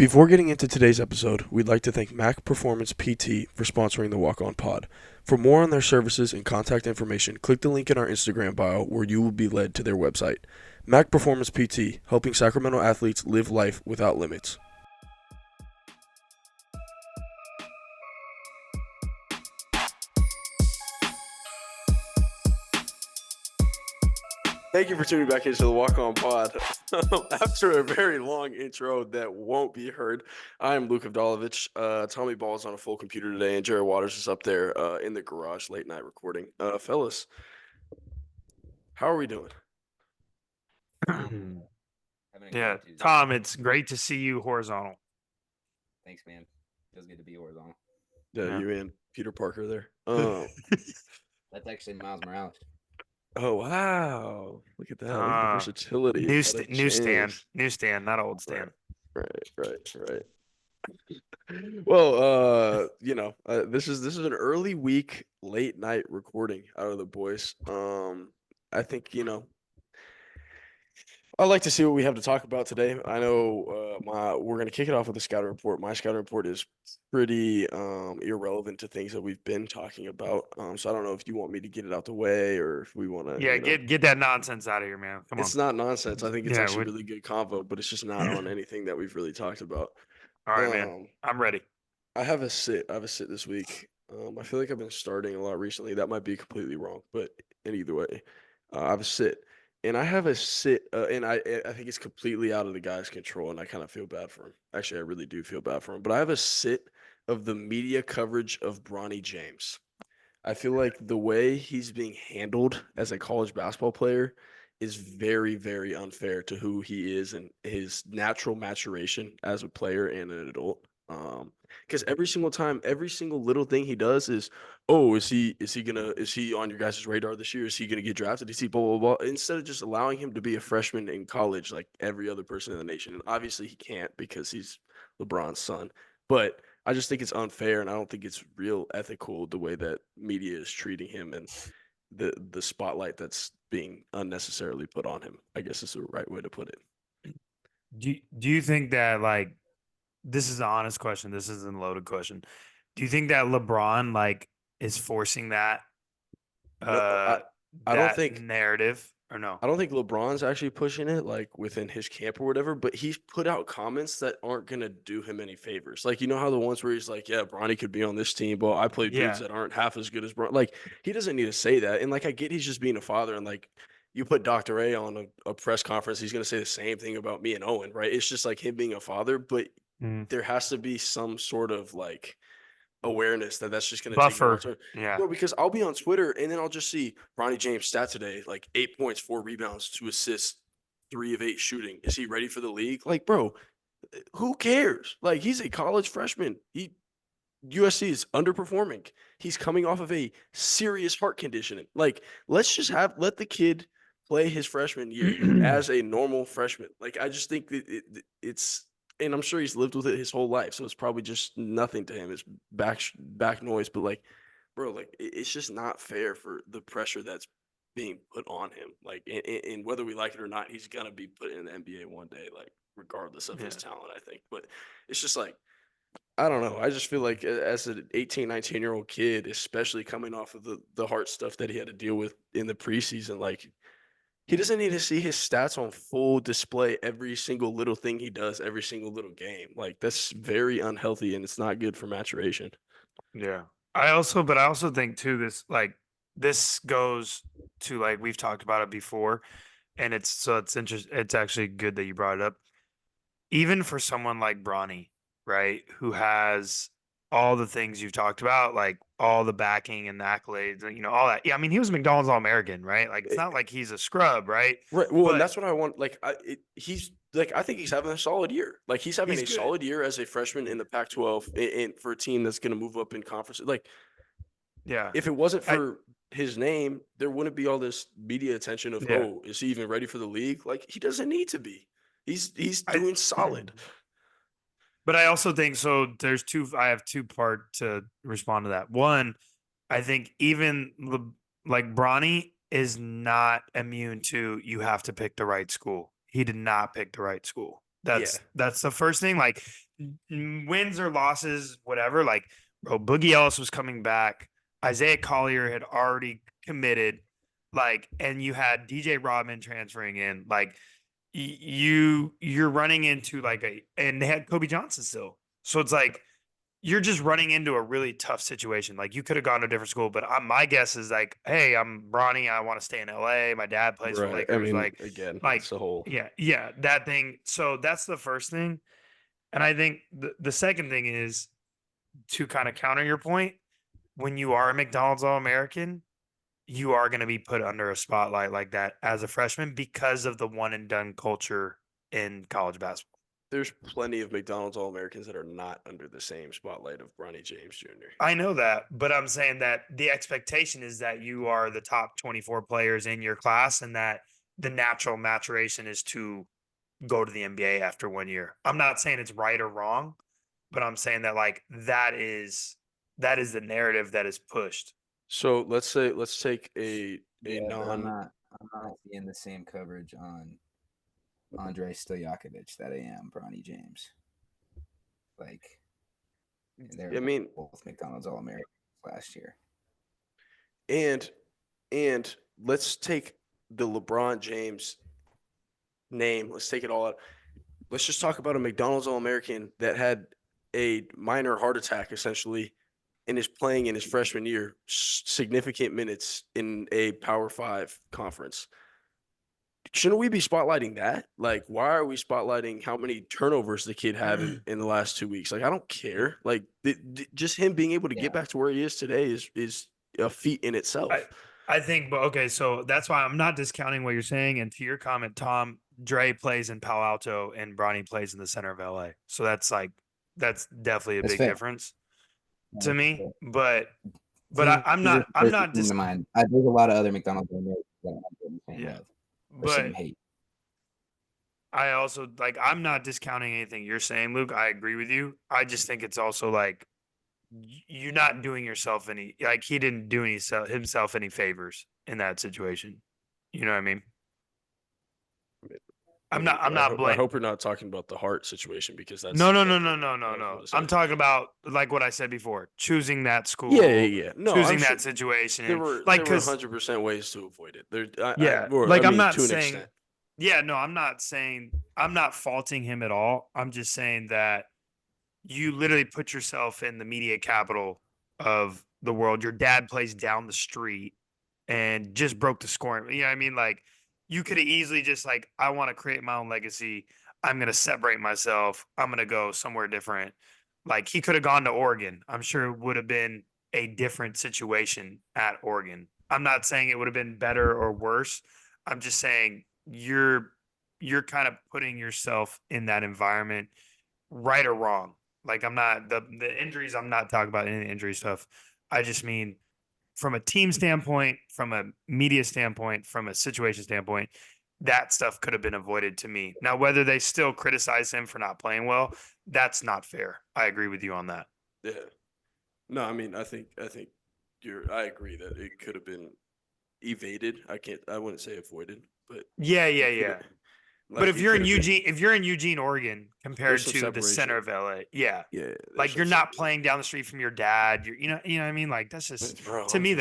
Before getting into today's episode, we'd like to thank Mac Performance PT for sponsoring the Walk On Pod. For more on their services and contact information, click the link in our Instagram bio where you will be led to their website. Mac Performance PT, helping Sacramento athletes live life without limits. Thank you for tuning back into the Walk On Pod. After a very long intro that won't be heard, I am Luke Avdalovich. Tommy Ball is on a full computer today, and Jared Waters is up there in the garage late night recording. Fellas, how are we doing? Having a Yeah, great Tuesday. Tom, it's great to see you horizontal. Thanks, man. Feels good to be horizontal. Yeah, Yeah. you and Peter Parker there. That's actually Miles Morales. Oh, wow. Look at that. Look at the versatility. Newsstand, not old stand. Right. Well, this is an early week, late night recording out of the boys. I think, I'd like to see what we have to talk about today. I know we're going to kick it off with a scouting report. My scouting report is pretty irrelevant to things that we've been talking about. So I don't know if you want me to get it out the way or if we want to. Yeah, get that nonsense out of here, man. Come on. It's not nonsense. I think it's Yeah, actually really good convo, but it's just not on anything that we've really talked about. All right, man. I'm ready. I have a sit this week. I feel like I've been starting a lot recently. That might be completely wrong, but in either way, I have a sit. And I have a sit, and I think it's completely out of the guy's control, and I kind of feel bad for him. Actually, I really do feel bad for him. But I have a sit of the media coverage of Bronny James. I feel like the way he's being handled as a college basketball player is very, very unfair to who he is and his natural maturation as a player and an adult. Because every single time, every single little thing he does is, oh, is he on your guys' radar this year? Is he gonna get drafted? Is he blah blah blah? Instead of just allowing him to be a freshman in college like every other person in the nation, and obviously he can't because he's LeBron's son. But I just think it's unfair, and I don't think it's real ethical the way that media is treating him and the spotlight that's being unnecessarily put on him. I guess is the right way to put it. Do you think that, like, this is an honest question, this isn't a loaded question. Do you think that LeBron, like, is forcing that No, I don't think narrative or no? I don't think LeBron's actually pushing it like within his camp or whatever, but he's put out comments that aren't gonna do him any favors. Like, you know how the ones where he's like, yeah, Bronny could be on this team, but I play dudes Yeah. that aren't half as good as Bron. Like, he doesn't need to say that. And like, I get he's just being a father, and like, you put Dr. A on a press conference, he's gonna say the same thing about me and Owen, right? It's just like him being a father, but Mm. there has to be some sort of like awareness that that's just going to take Buffer. more time. Yeah. Bro, because I'll be on Twitter and then I'll just see Bronny James stat today, like 8 points, 4 rebounds, 2 assists, 3 of 8 shooting. Is he ready for the league? Like, bro, who cares? Like, he's a college freshman. USC is underperforming. He's coming off of a serious heart condition. Like, let's just let the kid play his freshman year as a normal freshman. Like, I just think that it's, and I'm sure he's lived with it his whole life, so it's probably just nothing to him. It's back noise, but like, bro, like it's just not fair for the pressure that's being put on him. Like, and whether we like it or not, he's gonna be put in the NBA one day, like regardless of his talent, I think. But it's just like, I don't know. I just feel like as an 18, 19-year-old kid, especially coming off of the heart stuff that he had to deal with in the preseason, like he doesn't need to see his stats on full display every single little thing he does, every single little game. Like that's very unhealthy and it's not good for maturation. Yeah. I also think too, this goes to, like, we've talked about it before, and it's interesting. It's actually good that you brought it up. Even for someone like Bronny, right, who has all the things you've talked about, like all the backing and the accolades, and all that. Yeah, I mean, he was a McDonald's All-American, right? Like, it's not like he's a scrub, right? Right. Well, and But that's what I want. Like, he's like, I think he's having a solid year. Like, he's having He's a good. solid year as a freshman in the Pac-12, and for a team that's going to move up in conference. Like, yeah, if it wasn't for his name, there wouldn't be all this media attention of, Yeah. oh, is he even ready for the league? Like, he doesn't need to be. He's doing solid. But I also think so. I have two part to respond to that. One, I think like Bronny is not immune to, you have to pick the right school. He did not pick the right school. That's the first thing. Like wins or losses, whatever. Like, bro, Boogie Ellis was coming back. Isaiah Collier had already committed. Like, and you had DJ Rodman transferring in. Like, you're running into like and they had Kobe Johnson still. So it's like you're just running into a really tough situation. Like you could have gone to a different school, but my guess is like, hey, I'm Bronny. I want to stay in LA. My dad plays for Right. Lakers. I mean, like, again, like, it's a whole. yeah, that thing. So that's the first thing. And I think the second thing is to kind of counter your point. When you are a McDonald's All-American, you are going to be put under a spotlight like that as a freshman because of the one and done culture in college basketball. There's plenty of McDonald's All-Americans that are not under the same spotlight of Bronny James Jr. I know that, but I'm saying that the expectation is that you are the top 24 players in your class and that the natural maturation is to go to the NBA after 1 year. I'm not saying it's right or wrong, but I'm saying that like that is the narrative that is pushed. So let's take a Yeah, but non. I'm not seeing the same coverage on Andrei Stojakovic that I am Bronny James. Like, they're I mean, both McDonald's All-Americans last year. And let's take the LeBron James name. Let's take it all out. Let's just talk about a McDonald's All-American that had a minor heart attack essentially and is playing in his freshman year significant minutes in a Power 5 conference. Shouldn't we be spotlighting that? Like, why are we spotlighting how many turnovers the kid had in the last 2 weeks? Like, I don't care. Like, just him being able to get back to where he is today is a feat in itself. I think, but okay, so that's why I'm not discounting what you're saying. And to your comment, Tom, Dre plays in Palo Alto and Bronny plays in the center of LA. So that's definitely a big difference to me. But I'm not Never mind. There's a lot of other McDonald's All-Americans that I'm not a fan of. But I also like I'm not discounting anything you're saying, Luke. I agree with you. I just think it's also like you're not doing yourself any like he didn't do himself any favors in that situation. You know what I mean? I hope we're not talking about the heart situation because that's no. I'm talking about like what I said before, choosing that school. Yeah. No, choosing that situation. There were 100% ways to avoid it. I'm not saying. Yeah, no, I'm not saying I'm not faulting him at all. I'm just saying that you literally put yourself in the media capital of the world. Your dad plays down the street and just broke the scoring. You know what I mean? Like you could have easily just like, I want to create my own legacy. I'm going to separate myself. I'm going to go somewhere different. Like he could have gone to Oregon. I'm sure it would have been a different situation at Oregon. I'm not saying it would have been better or worse. I'm just saying you're kind of putting yourself in that environment, right or wrong. Like I'm not the injuries. I'm not talking about any injury stuff. I just mean from a team standpoint, from a media standpoint, from a situation standpoint, that stuff could have been avoided to me. Now, whether they still criticize him for not playing well, that's not fair. I agree with you on that. Yeah. No, I mean, I think I agree that it could have been evaded. I wouldn't say avoided, but yeah. Like but if you're in Eugene, Oregon, compared to separation. The center of LA, yeah, like you're not playing down the street from your dad. You know what I mean? Like that's just to me.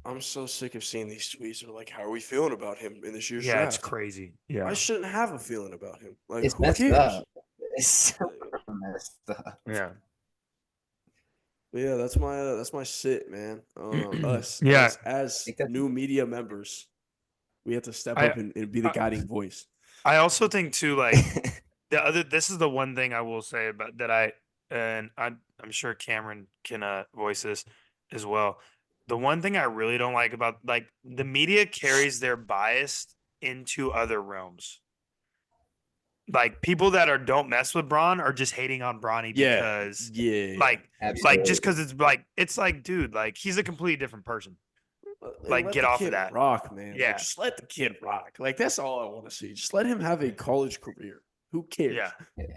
I'm so sick of seeing these tweets. They're like, "How are we feeling about him in this year's draft?" draft?" It's crazy. Yeah, I shouldn't have a feeling about him. Like it's who messed cares? up. It's so messed up. Yeah. But yeah, that's my sit, man. Us as new media members, we have to step up and be the guiding voice. I also think too, like this is the one thing I will say about that I'm sure Cameron can voice this as well. The one thing I really don't like about like the media carries their bias into other realms. Like people that don't mess with Bron are just hating on Bronny because like just because it's like dude, like he's a completely different person. Like get off of that. Rock, man. Yeah. Like, just let the kid rock. Like that's all I want to see. Just let him have a college career. Who cares? Yeah.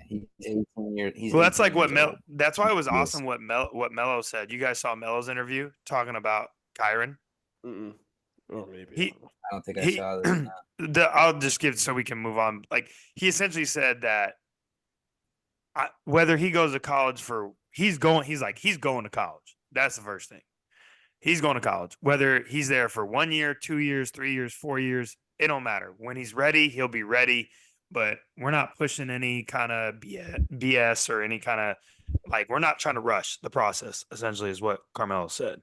He's 18 years. Well, that's like what that's why it was awesome what Melo said. You guys saw Melo's interview talking about Kyron? Mm-mm. Or maybe. I don't think I saw this. I'll just give so we can move on. Like he essentially said that whether he goes to college he's going to college. That's the first thing. He's going to college. Whether he's there for 1 year, 2 years, 3 years, 4 years, it don't matter. When he's ready, he'll be ready. But we're not pushing any kind of BS or any kind of we're not trying to rush the process, essentially, is what Carmelo said,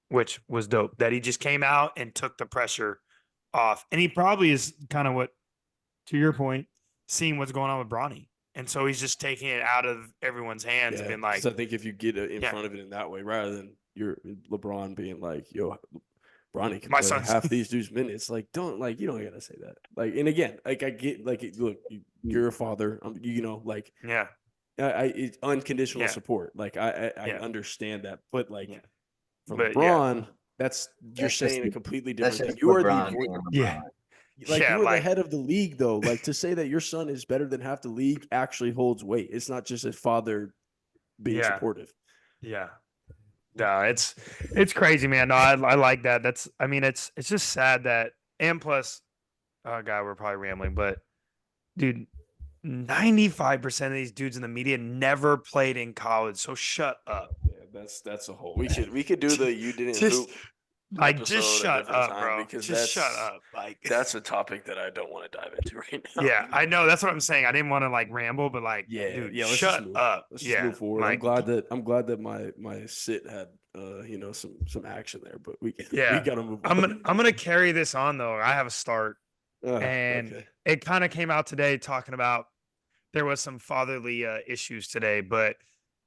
which was dope. That he just came out and took the pressure off. And he probably is kind of what, to your point, seeing what's going on with Bronny. And so he's just taking it out of everyone's hands and being like, I think if you get in front of it in that way, rather than your LeBron being like, yo, Bronny can play half these dudes' minutes. Like, you don't gotta say that. Like, and again, like I get, like, look, you're a father. It's unconditional support. Like, I understand that, but like, for LeBron, you're saying a completely different thing. You are the you are the head of the league, though. Like, to say that your son is better than half the league actually holds weight. It's not just a father being supportive. Yeah. No, it's crazy, man. No, I like that. It's just sad that, and plus, oh God, we're probably rambling, but dude, 95% of these dudes in the media never played in college. So shut up. Yeah, that's a whole. We could do the you didn't hoop. Just shut up, bro. Because shut up. Like, that's a topic that I don't want to dive into right now. Yeah, I know. That's what I'm saying. I didn't want to ramble, but dude, let's shut up. Let's just move forward. I'm glad that my sit had some action there, but we gotta move on. I'm gonna carry this on though. I have a start, and it kind of came out today talking about there was some fatherly issues today, but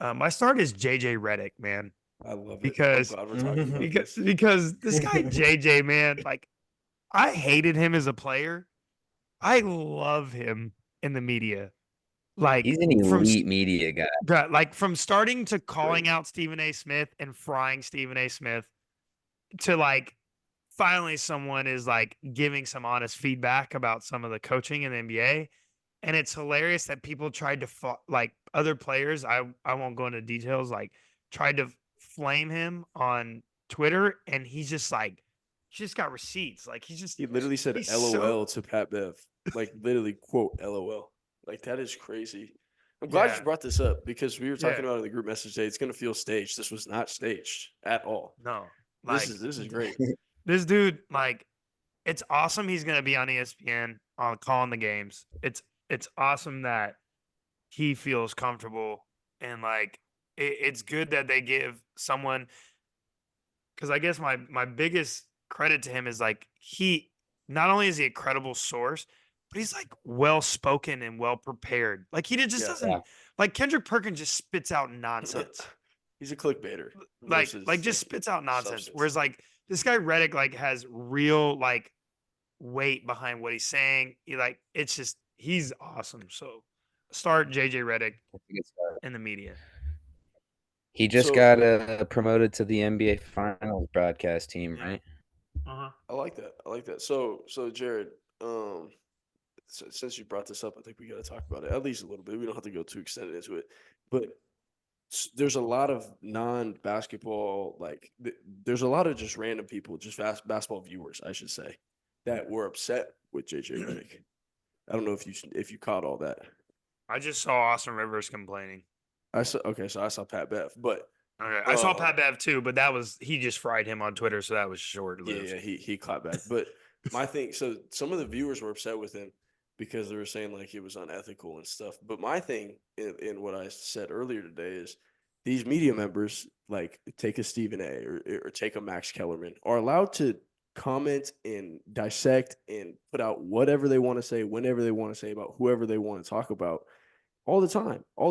my start is JJ Redick, man. I love it. Because this guy JJ, man, I hated him as a player. I love him in the media. He's an elite media guy. Like, from starting to calling out Stephen A. Smith and frying Stephen A. Smith to finally someone is giving some honest feedback about some of the coaching in the NBA. And it's hilarious that people tried to other players. I won't go into details. Tried to flame him on Twitter, and he's just he just got receipts. He literally said LOL to Pat Bev. Literally quote LOL. That is crazy. I'm glad you brought this up, because we were talking about it in the group message today. It's gonna feel staged. This was not staged at all. No. This is great. This dude, it's awesome he's gonna be on ESPN on calling the games. It's awesome that he feels comfortable, and it's good that they give someone, because I guess my biggest credit to him is he not only is he a credible source, but he's well spoken and well prepared. He just doesn't Kendrick Perkins just spits out nonsense. He's a clickbaiter. Just spits out nonsense. Substance. Whereas this guy Redick has real weight behind what he's saying. He's awesome. So start JJ Redick in the media. He just got promoted to the NBA Finals broadcast team, right? I like that. So Jared, since you brought this up, I think we got to talk about it at least a little bit. We don't have to go too extended into it, but there's a lot of non-basketball, there's a lot of just random people, just basketball viewers, I should say, that were upset with JJ Redick. I don't know if you caught all that. I just saw Austin Rivers complaining. So I saw Pat Bev, but I saw Pat Bev too, but he just fried him on Twitter, so that was short-lived. Yeah, he clapped back. But my thing, so some of the viewers were upset with him because they were saying it was unethical and stuff. But my thing in what I said earlier today is these media members, take a Stephen A. or take a Max Kellerman, are allowed to comment and dissect and put out whatever they want to say, whenever they want to say, about whoever they want to talk about, all the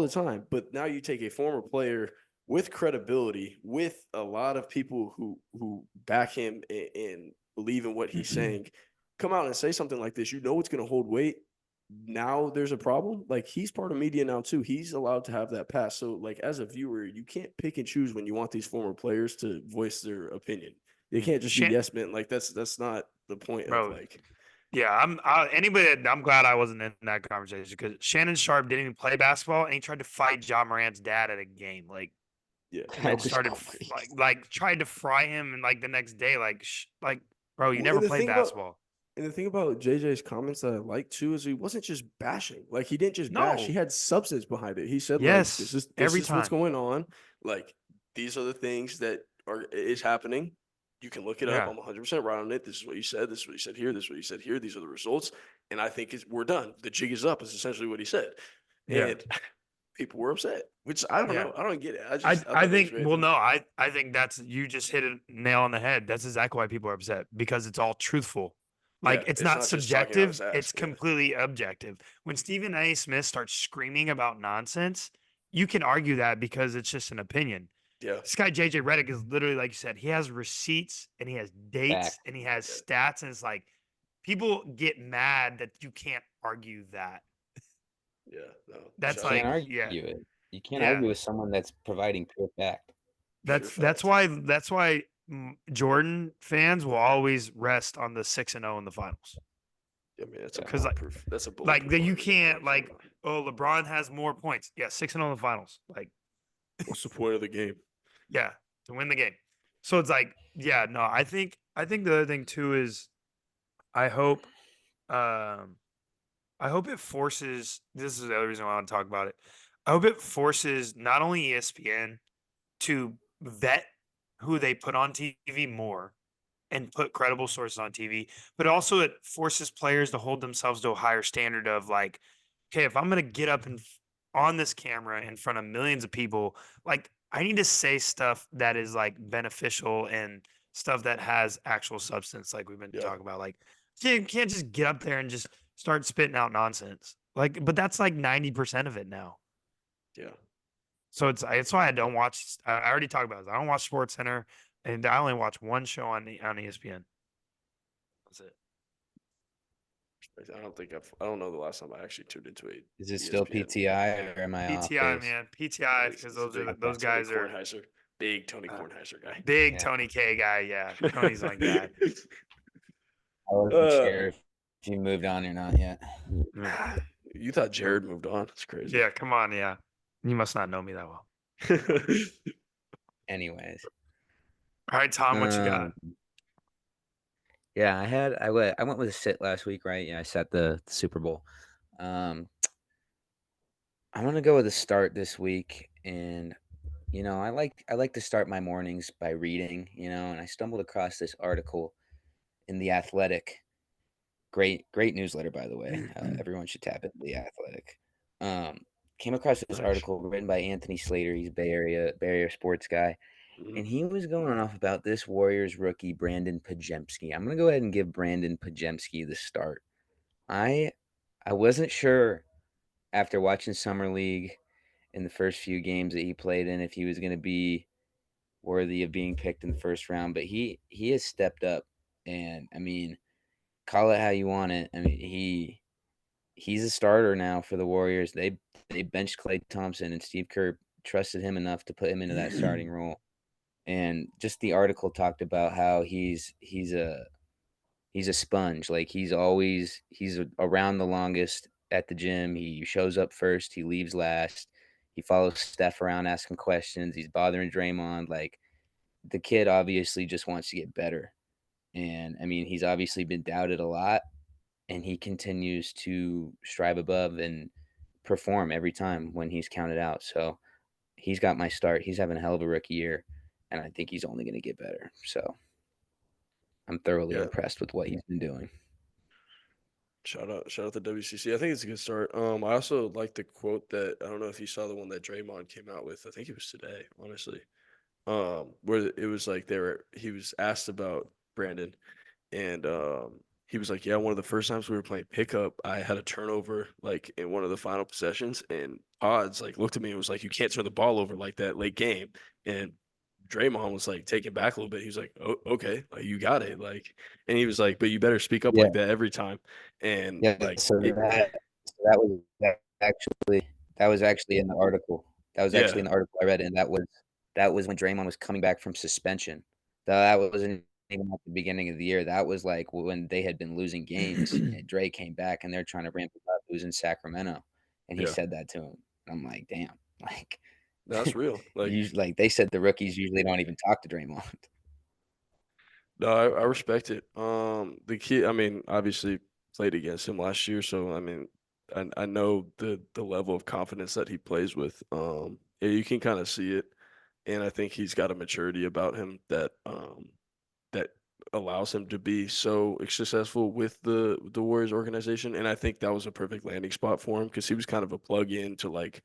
time. But now you take a former player with credibility, with a lot of people who back him and believe in what he's saying, come out and say something like this. You know it's going to hold weight. Now there's a problem. He's part of media now too. He's allowed to have that pass. So as a viewer, you can't pick and choose when you want these former players to voice their opinion. They can't just be yes men. That's not the point. Bro, of yeah, I'm glad I wasn't in that conversation, because Shannon Sharp didn't even play basketball, and he tried to fight Ja Morant's dad at a game. And started tried to fry him, and the next day, bro, you never played basketball. And the thing about JJ's comments that I like too is he wasn't just bashing. Like he didn't just bash. He No. had substance behind it. He said like this Yes. is Every what's time. going on. Like these are the things that is happening. You can look it up. Yeah. I'm 100% right on it. This is what you said. This is what you said here. This is what you said here. These are the results. And I think we're done. The jig is up. Is essentially what he said. Yeah. And people were upset, which I don't Yeah. know. I don't get it. I I thought that was think great. well no, I think that's you just hit a nail on the head. That's exactly why people are upset because it's all truthful. Like Yeah, it's not just talking out his subjective, ass, it's yeah. completely objective. When Stephen A. Smith starts screaming about nonsense, you can argue that because it's just an opinion. Yeah. This guy JJ Redick is literally like you said, he has receipts and he has dates Fact. and he has Yeah. stats, and it's like people get mad that you can't argue that. Yeah. No. That's shout You out. can't like argue yeah. it. You can't Yeah. argue with someone that's providing pure fact. Pure That's fact. why Jordan fans will always rest on the 6-0 in the finals. I mean, that's a Yeah. 'Cause, like- bulletproof. That's a Like bulletproof. that you argument, can't bro. like oh LeBron has more points. Yeah, 6-0 in the finals. Like What's the point of the game? yeah, to win the game. So it's like yeah, no, I think the other thing too is I hope it forces this is the other reason why I want to talk about it. I hope it forces not only ESPN to vet who they put on TV more and put credible sources on TV, but also it forces players to hold themselves to a higher standard of like, okay, if I'm going to get up and on this camera in front of millions of people, like I need to say stuff that is like beneficial and stuff that has actual substance, like we've been Yeah. talking about. Like, you can't just get up there and just start spitting out nonsense. Like, but that's like 90% of it now. Yeah. So it's why I don't watch. I already talked about this. I don't watch Sports Center, and I only watch one show on ESPN. That's it. I don't know the last time I actually tuned into a. Is it still ESPN. PTI or am I off PTI, base? man, PTI, It's- because it's big- those Tony guys are Kornheiser. Big Tony Kornheiser guy. big Yeah. Tony K guy. Yeah, Tony's my guy. I wasn't sure if you moved on or not yet. You thought Jared moved on? That's crazy. Yeah, come on, yeah. You must not know me that well. Anyways. All right, Tom, what you got? Yeah, I went with a sit last week, right? Yeah, I sat the Super Bowl. I'm gonna go with a start this week, and I like to start my mornings by reading, and I stumbled across this article in The Athletic. Great newsletter, by the way. Everyone should tap into The Athletic. Came across this Nice. article written by Anthony Slater. He's a Bay Area sports guy. And he was going off about this Warriors rookie, Brandon Pajemski. I'm going to go ahead and give Brandon Pajemski the start. I wasn't sure after watching Summer League in the first few games that he played in if he was going to be worthy of being picked in the first round, but he has stepped up. And, I mean, call it how you want it. I mean, he's a starter now for the Warriors. They benched Klay Thompson, and Steve Kerr trusted him enough to put him into that starting role. And just the article talked about how he's a sponge. Like he's around the longest at the gym. He shows up first, he leaves last. He follows Steph around asking questions. He's bothering Draymond. Like the kid obviously just wants to get better. And I mean, he's obviously been doubted a lot, and he continues to strive above and perform every time when he's counted out. So he's got my start. He's having a hell of a rookie year, and I think he's only going to get better. So I'm thoroughly impressed with what he's been doing. Shout out to WCC. I think it's a good start. I also like the quote that I don't know if you saw the one that Draymond came out with. I think it was today, honestly. Where it was like he was asked about Brandon, and he was like, "Yeah, one of the first times we were playing pickup, I had a turnover like in one of the final possessions, and Pods like looked at me and was like, you can't turn the ball over like that late game." And Draymond was like taken back a little bit. He was like, "Oh, okay, like, you got it." Like, and he was like, "But you better speak up like that every time." And Yeah, like, so that was actually in the article. That was actually in the article I read, and that was when Draymond was coming back from suspension. That wasn't even at the beginning of the year. That was like when they had been losing games, and Dre came back, and they're trying to ramp it up. It was in Sacramento, and he said that to him. I'm like, damn, like that's real. Like, like they said, the rookies usually don't even talk to Draymond. No, I respect it. The kid, I mean, obviously played against him last year, so I mean, I know the level of confidence that he plays with. Yeah, you can kind of see it, and I think he's got a maturity about him that allows him to be so successful with the Warriors organization. And I think that was a perfect landing spot for him because he was kind of a plug in to like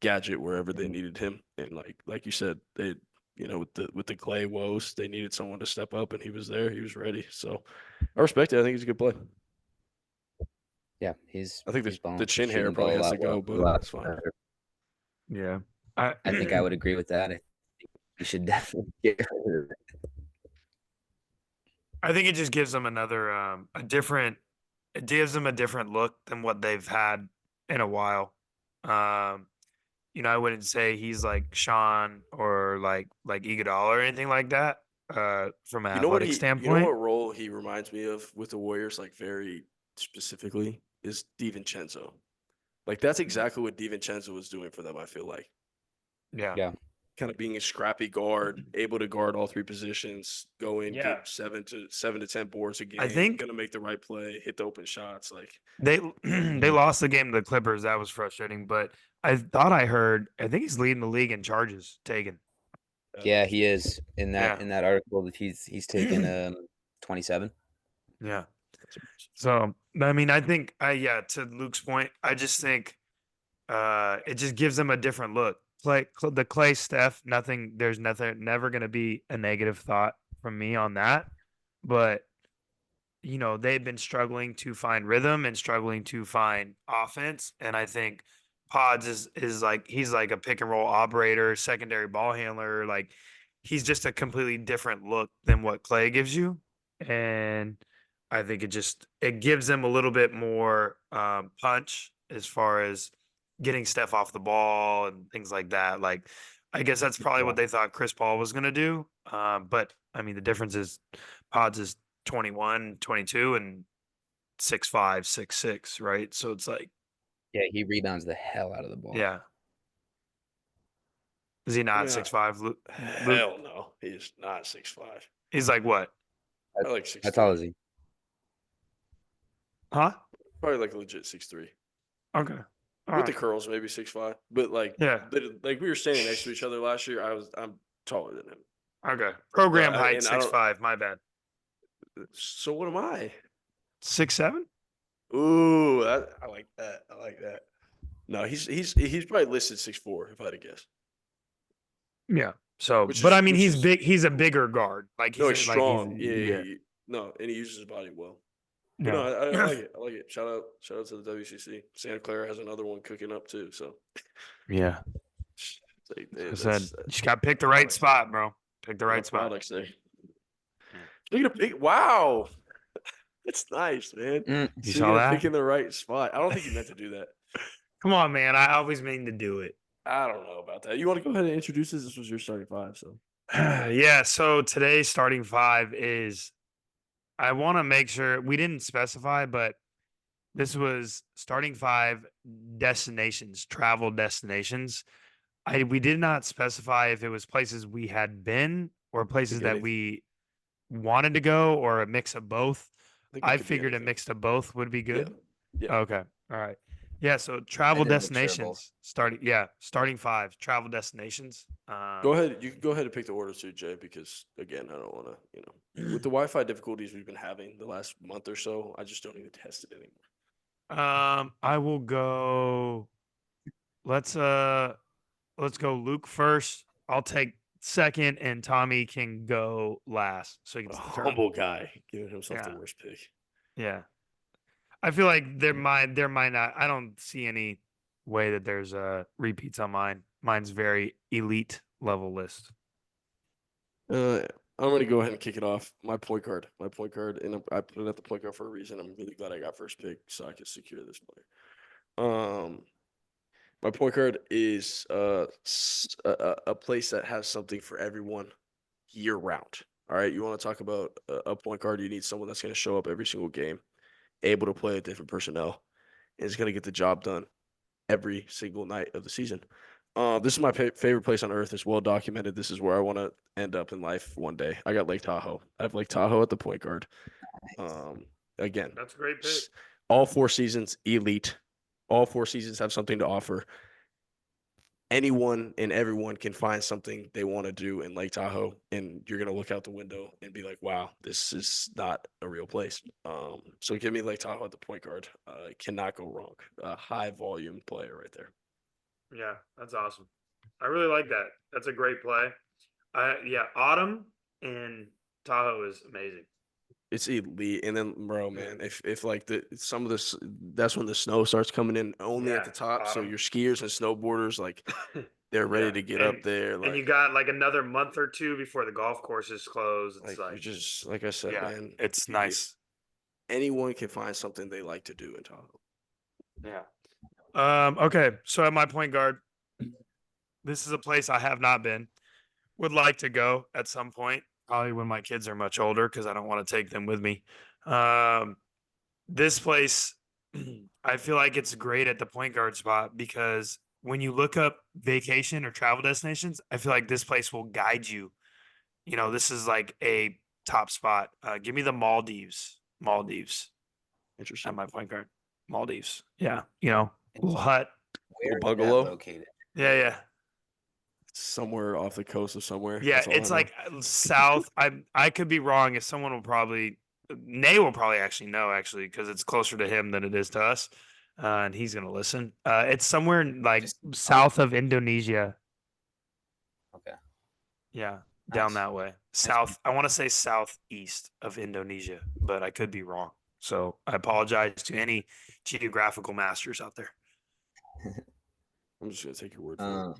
gadget wherever they needed him. And like you said, they with the Clay woes, they needed someone to step up, and he was there. He was ready. So I respect it. I think he's a good play. Yeah, he's I think he's the balling, chin hair shooting the ball probably a has lot to well, go, a but lot it's fine. better. Yeah. I think I would agree with that. I think you should definitely get rid of it. I think it just gives them another it gives them a different look than what they've had in a while. Um, I wouldn't say he's like Sean or like Iguodala or anything like that, from an athletic You know what standpoint. role he reminds me of with the Warriors, like very specifically, is DiVincenzo. Like that's exactly what DiVincenzo was doing for them, I feel like. Yeah. Yeah, Kind of being a scrappy guard, able to guard all three positions, go in, Yeah. get 7 to 10 boards a I game, think gonna make the right play, hit the open shots. Like they they Mhm. lost the game to the Clippers. That was frustrating, but I think he's leading the league in charges taken. Yeah, he is Yeah. in that article that he's taken 27. Yeah. that's impressive. So, I mean, I think yeah, to Luke's point, I just think it just gives them a different look. The Clay Steph, there's nothing never going to be a negative thought from me on that, but they've been struggling to find rhythm and struggling to find offense. And I think Pods is like he's like a pick and roll operator, secondary ball handler. Like he's just a completely different look than what Clay gives you. And I think it gives them a little bit more punch as far as getting Steph off the ball and things like that. Like I guess that's probably Yeah. what they thought Chris Paul was gonna do. But I mean the difference is Pods is 21, 22, and 6'5", 6'6", right? So it's like, Yeah, he rebounds the hell out of the ball. yeah. Is he I not mean, 6'5", Luke? hell no, he is not 6'5". He's like what? I like How tall 6'3". is he? Huh? Probably like legit 6'3". Okay. All With the right. curls, maybe 6'5". But Yeah. like we were standing next to each other last year. I'm taller than him. Okay. So Program height I don't. 6'5". My bad. So what am I? 6'7". Ooh, I like that. I like that. No, he's probably listed 6'4", if I had to guess. Yeah. So, but I mean, Which he's is big. He's a bigger guard. Like no, he's he's like he's strong. Yeah, yeah. no, and he uses his body well. But no, No. I like it. I like it. Shout out to the WCC. Santa Clara has another one cooking up too. So Yeah. it's like, Like I said, that's you just got to pick the right products. spot, bro. Pick the My right spot. products there. Yeah. Speaking of pick, wow, that's nice, man. You Speaking saw of that? picking the right spot, I don't think you meant to do that. Come on, man. I always mean to do it. I don't know about that. You want to go ahead and introduce this? This was your starting five, so Yeah. So today's starting five is I want to make sure we didn't specify, but this was starting five destinations, travel destinations. We did not specify if it was places we had been or could places be that anything. we wanted to go or a mix of both. I think it I could be figured a anything. mix of both would be Yeah, good. yeah. Okay. All right. Yeah. So travel did a mixture of both. destinations starting. Yeah. Starting five travel destinations. Go ahead. You can go ahead and pick the order too, Jay, because again, I don't want to, with the Wi-Fi difficulties we've been having the last month or so, I just don't even test it anymore. I will go. Let's let's go Luke first. I'll take second, and Tommy can go last. So he A gets the turn. humble guy giving himself the Yeah. worst pick. Yeah. I feel like there might not. I don't see any way that there's repeats on mine. Mine's very elite level list. I'm gonna go ahead and kick it off. My point guard, and I put it at the point guard for a reason. I'm really glad I got first pick so I could secure this player. My point guard is a place that has something for everyone year round. All right, you want to talk about a point guard? You need someone that's going to show up every single game, able to play with different personnel, and is going to get the job done every single night of the season. This is my favorite place on earth. It's well documented. This is where I want to end up in life one day. I got Lake Tahoe. I have Lake Tahoe at the point guard. Again, That's a great pick. all 4 seasons elite. All 4 seasons have something to offer. Anyone and everyone can find something they want to do in Lake Tahoe, and you're gonna look out the window and be like, "Wow, this is not a real place." So give me Lake Tahoe at the point guard. Cannot go wrong. A high volume player right there. Yeah, that's awesome. I really like that. That's a great play. Yeah, Autumn in Tahoe is amazing. It's elite, and then, bro, man, if like some of this, that's when the snow starts coming in only at Yeah, the top. So autumn. your skiers and snowboarders, like, they're ready Yeah, to get and, up there. and Like, you got like another month or two before the golf courses close. It's you're like, just like I said, yeah, man. it's nice. Anyone can find something they like to do in Tahoe. Yeah. Okay, so at my point guard, this is a place I have not been. Would like to go at some point, probably when my kids are much older, because I don't want to take them with me. This place, I feel like it's great at the point guard spot because when you look up vacation or travel destinations, I feel like this place will guide you. You know, this is like a top spot. Give me the Maldives. Maldives at Interesting. my point guard. Maldives. Yeah. You know, little hut. Where is that bungalow? located? Yeah. Somewhere off the coast of somewhere. Yeah. That's all I It's know. like south. I could be wrong. If someone will probably, Nay will probably actually know, actually, because it's closer to him than it is to us. And he's going to listen. It's somewhere like Just south of Indonesia. Okay. Yeah. Down Nice. that way. South. I want to say southeast of Indonesia, but I could be wrong. So I apologize to any geographical masters out there. I'm just gonna take your word for it.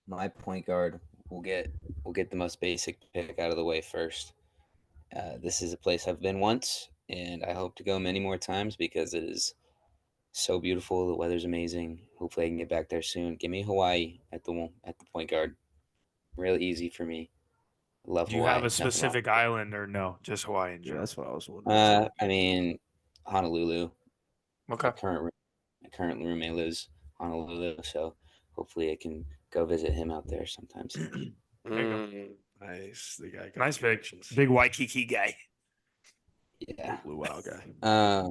My point guard, we'll get the most basic pick out of the way first. This is a place I've been once, and I hope to go many more times because it is so beautiful. The weather's amazing. Hopefully, I can get back there soon. Give me Hawaii at the point guard. Really easy for me. Love Do you Hawaii. have a Nothing wrong specific island or no? Just Hawaii in Yeah, general. that's what I was wondering. I mean, Honolulu. Okay. My current roommate lives Honolulu, so hopefully I can go visit him out there sometime soon. There you go. Nice. The guy got Nice the pick. connections. Big Waikiki guy. Yeah. Blue Wow guy.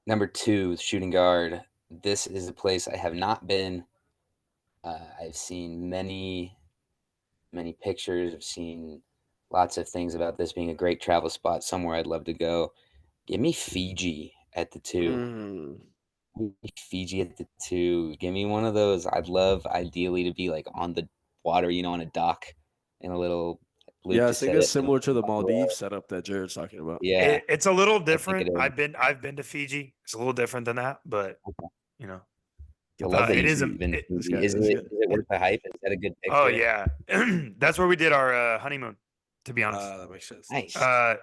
Number 2, shooting guard. This is a place I have not been. I've seen many pictures. I've seen lots of things about this being a great travel spot, somewhere I'd love to go. Give me Fiji at the 2. Fiji at the 2. Give me one of those. I'd love ideally to be like on the water, on a dock in a little loop Yeah, I to think set that's it. similar to the Maldives setup that Jared's talking about. Yeah. It's a little it different. is. I've been to Fiji. It's a little different than that, but you know, I love that it you've is a. been to It, Fiji. guy- Is this it guy- is it worth the hype? Is that a good pick? oh Jared? yeah, that's where we did our honeymoon. To be honest, That makes sense. Nice.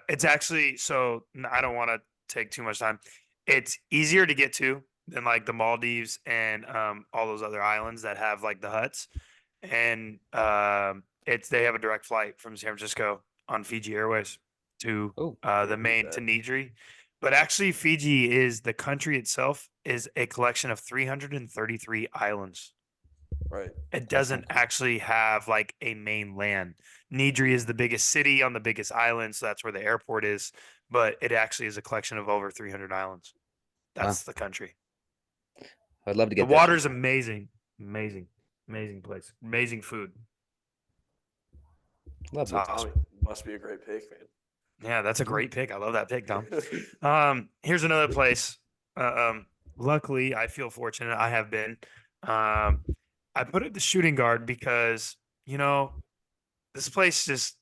it's actually I don't want to take too much time. It's easier to get to than like the Maldives and all those other islands that have like the huts, and they have a direct flight from San Francisco on Fiji Airways to Oh, the main to Nidri. But actually, Fiji is the country itself is a collection of 333 islands. Right. It doesn't actually have like a main land. Nidri is the biggest city on the biggest island, so that's where the airport is. But it actually is a collection of over 300 islands. That's the country. I'd love to The get there water's amazing, amazing place, amazing food. Lovely. It's awesome. Must be a great pick, man. Yeah, that's a great pick. I love that pick, Tom. Here's another place. Luckily, I feel fortunate. I have been. I put it the shooting guard because this place just,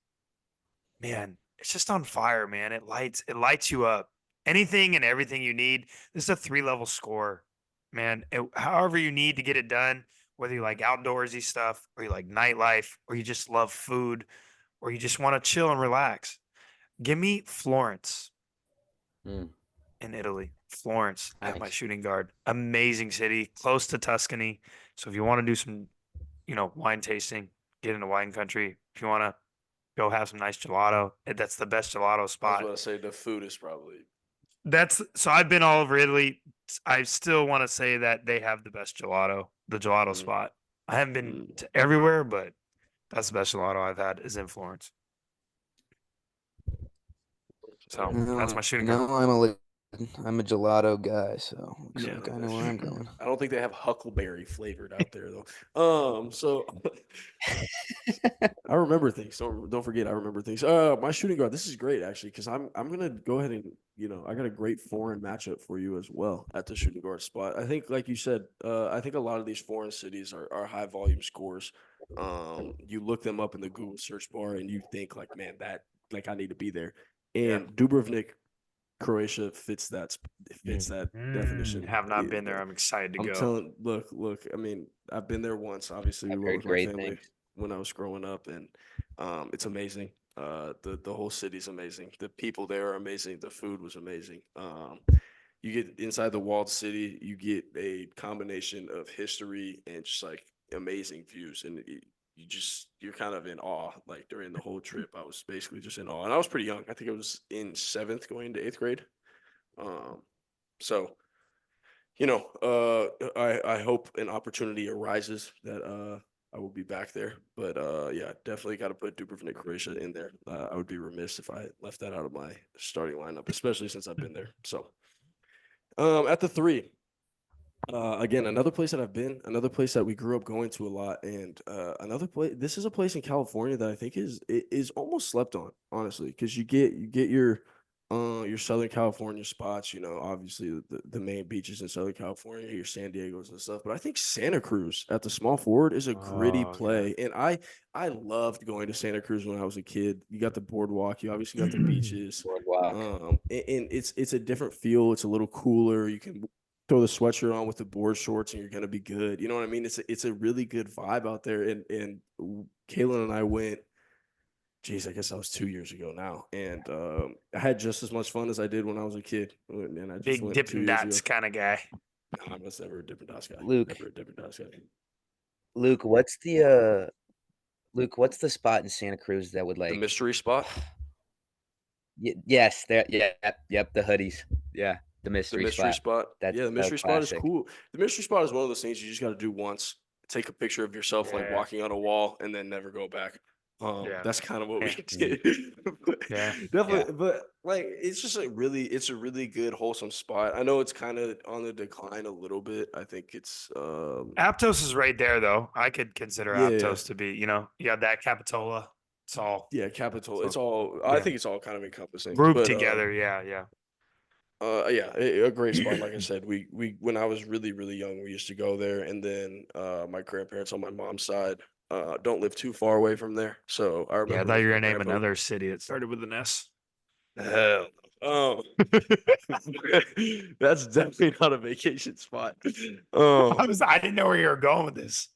man, it's just on fire, man. It lights you up. Anything and everything you need. This is a 3-level score, man. However you need to get it done, whether you like outdoorsy stuff or you like nightlife or you just love food or you just want to chill and relax. Give me Florence in Italy. Florence at my Nice. shooting guard. Amazing city, close to Tuscany. So if you want to do some, wine tasting, get into wine country. If you want to go have some nice gelato, that's the best gelato I was spot. about to say the food is probably So I've been all over Italy. I still want to say that they have the best gelato, the gelato Mm, spot. I haven't been mm. to everywhere, but that's the best gelato I've had is in Florence. So that's my shooting guard. I'm a gelato guy, so looks Yeah. like I know where I'm going. I don't think they have huckleberry flavored out there though. So I remember things. Don't forget, I remember things. My shooting guard. This is great actually, because I'm gonna go ahead and I got a great foreign matchup for you as well at the shooting guard spot. I think, like you said, I think a lot of these foreign cities are high volume scores. You look them up in the Google search bar and you think like, man, that like I need to be there. Yeah. And Dubrovnik, Croatia fits that definition. Have not been there. I'm excited to I'm go. telling, look. I mean, I've been there once. Obviously, we I've went heard with my great family things. when I was growing up, and it's amazing. The whole city's amazing. The people there are amazing. The food was amazing. You get inside the walled city, you get a combination of history and just like amazing views, and you're kind of in awe. Like during the whole trip, I was basically just in awe, and I was pretty young. I think I was in seventh, going into eighth grade. Um, so I hope an opportunity arises that I will be back there. But yeah, definitely got to put Dubrovnik, Croatia in there. I would be remiss if I left that out of my starting lineup, especially since I've been there. So at the three, again, another place that I've been, another place that we grew up going to a lot, and another place. This is a place in California that I think is almost slept on, honestly, because you get your Southern California spots. Obviously the main beaches in Southern California, your San Diego's and stuff. But I think Santa Cruz at the small forward is a gritty Oh, yeah. play, and I loved going to Santa Cruz when I was a kid. You got the boardwalk, you obviously got the beaches. Boardwalk. And it's a different feel. It's a little cooler. You can throw the sweatshirt on with the board shorts and you're gonna be good. You know what I mean? It's a really good vibe out there. And Kaylin and I went. Geez, I guess that was 2 years ago now, and I had just as much fun as I did when I was a kid. And I just Big went two Dippin' years ago. Dots kind of guy. No, I was never a different Dots guy. Luke, Never a different Dots guy. Luke, what's the spot in Santa Cruz that would The like? mystery spot. Yes, there. Yeah, yep. The hoodies. Yeah, the The mystery mystery spot. spot. That's Yeah, the a mystery spot is classic. cool. The mystery spot is one of those things you just got to do once. Take a picture of yourself like Yeah. walking on a wall and then never go back. Yeah. That's kind of what we Yeah. did. Yeah. Definitely, but like it's a really good wholesome spot. I know it's kind of on the decline a little bit. I think it's Aptos is right there, though. I could consider yeah, Aptos to be, you have that Capitola. It's all, yeah, Capitol. so It's all I yeah, think it's all kind of encompassing. grouped But together. Yeah. Yeah. yeah, a great spot. Like I said, we when I was really really young, we used to go there, and then my grandparents on my mom's side don't live too far away from there, so I Yeah. I remember thought you with were my going to name grandpa. another city that started with an S. Hell, no. That's definitely not a vacation spot. I didn't know where you were going with this.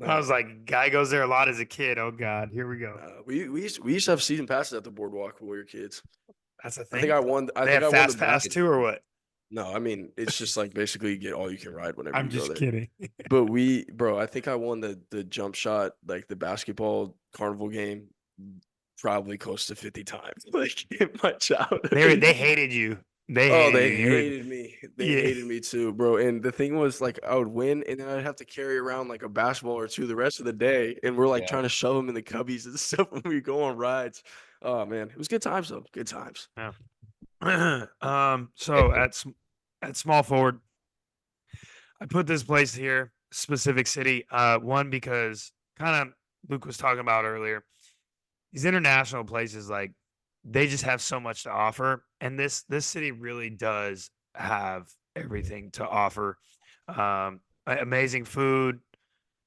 I Nah, was like, guy goes there a lot as a kid. Oh God, here we go. we used to have season passes at the boardwalk when we were kids. That's a I think thing. I won. I They think have I won the fast pass basket. too, or what? No, I mean it's just like basically you get all you can ride whenever I'm you go just there. kidding. But bro, I think I won the jump shot, like the basketball carnival game, probably close to 50 times, like in my childhood. They hated you. They Oh, hated they you. You would, hated me. They yeah, hated me too, bro. And the thing was, like, I would win, and then I'd have to carry around like a basketball or two the rest of the day, and we're like Yeah. trying to shove them in the cubbies and stuff when we go on rides. Oh man, it was good times though. Good times. yeah. So at small forward, I put this place here, specific city. One because kind of Luke was talking about earlier. These international places, like they just have so much to offer, and this city really does have everything to offer. Amazing food,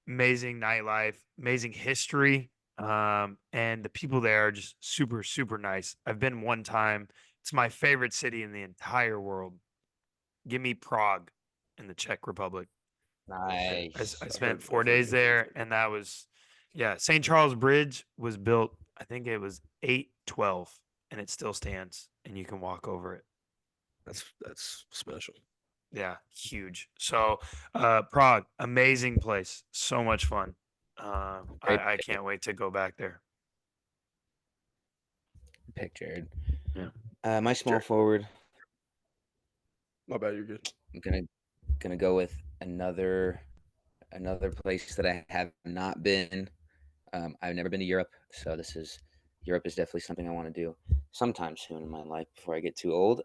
amazing nightlife, amazing history, and the people there are just super super nice. I've been one time. It's my favorite city in the entire world. Give me Prague in the Czech Republic. I Nice. spent I've 4 heard days good things. there, and that was, yeah. St. Charles Bridge was built, I think it was 812, and it still stands, and you can walk over it. That's special. Yeah, huge. So, Prague, amazing place, so much fun. Great I can't wait to go back there. pick, Jared. Yeah. My small Sure. forward. My bad, you're good. I'm gonna go with another place that I have not been. I've never been to Europe, so Europe is definitely something I want to do sometime soon in my life before I get too old.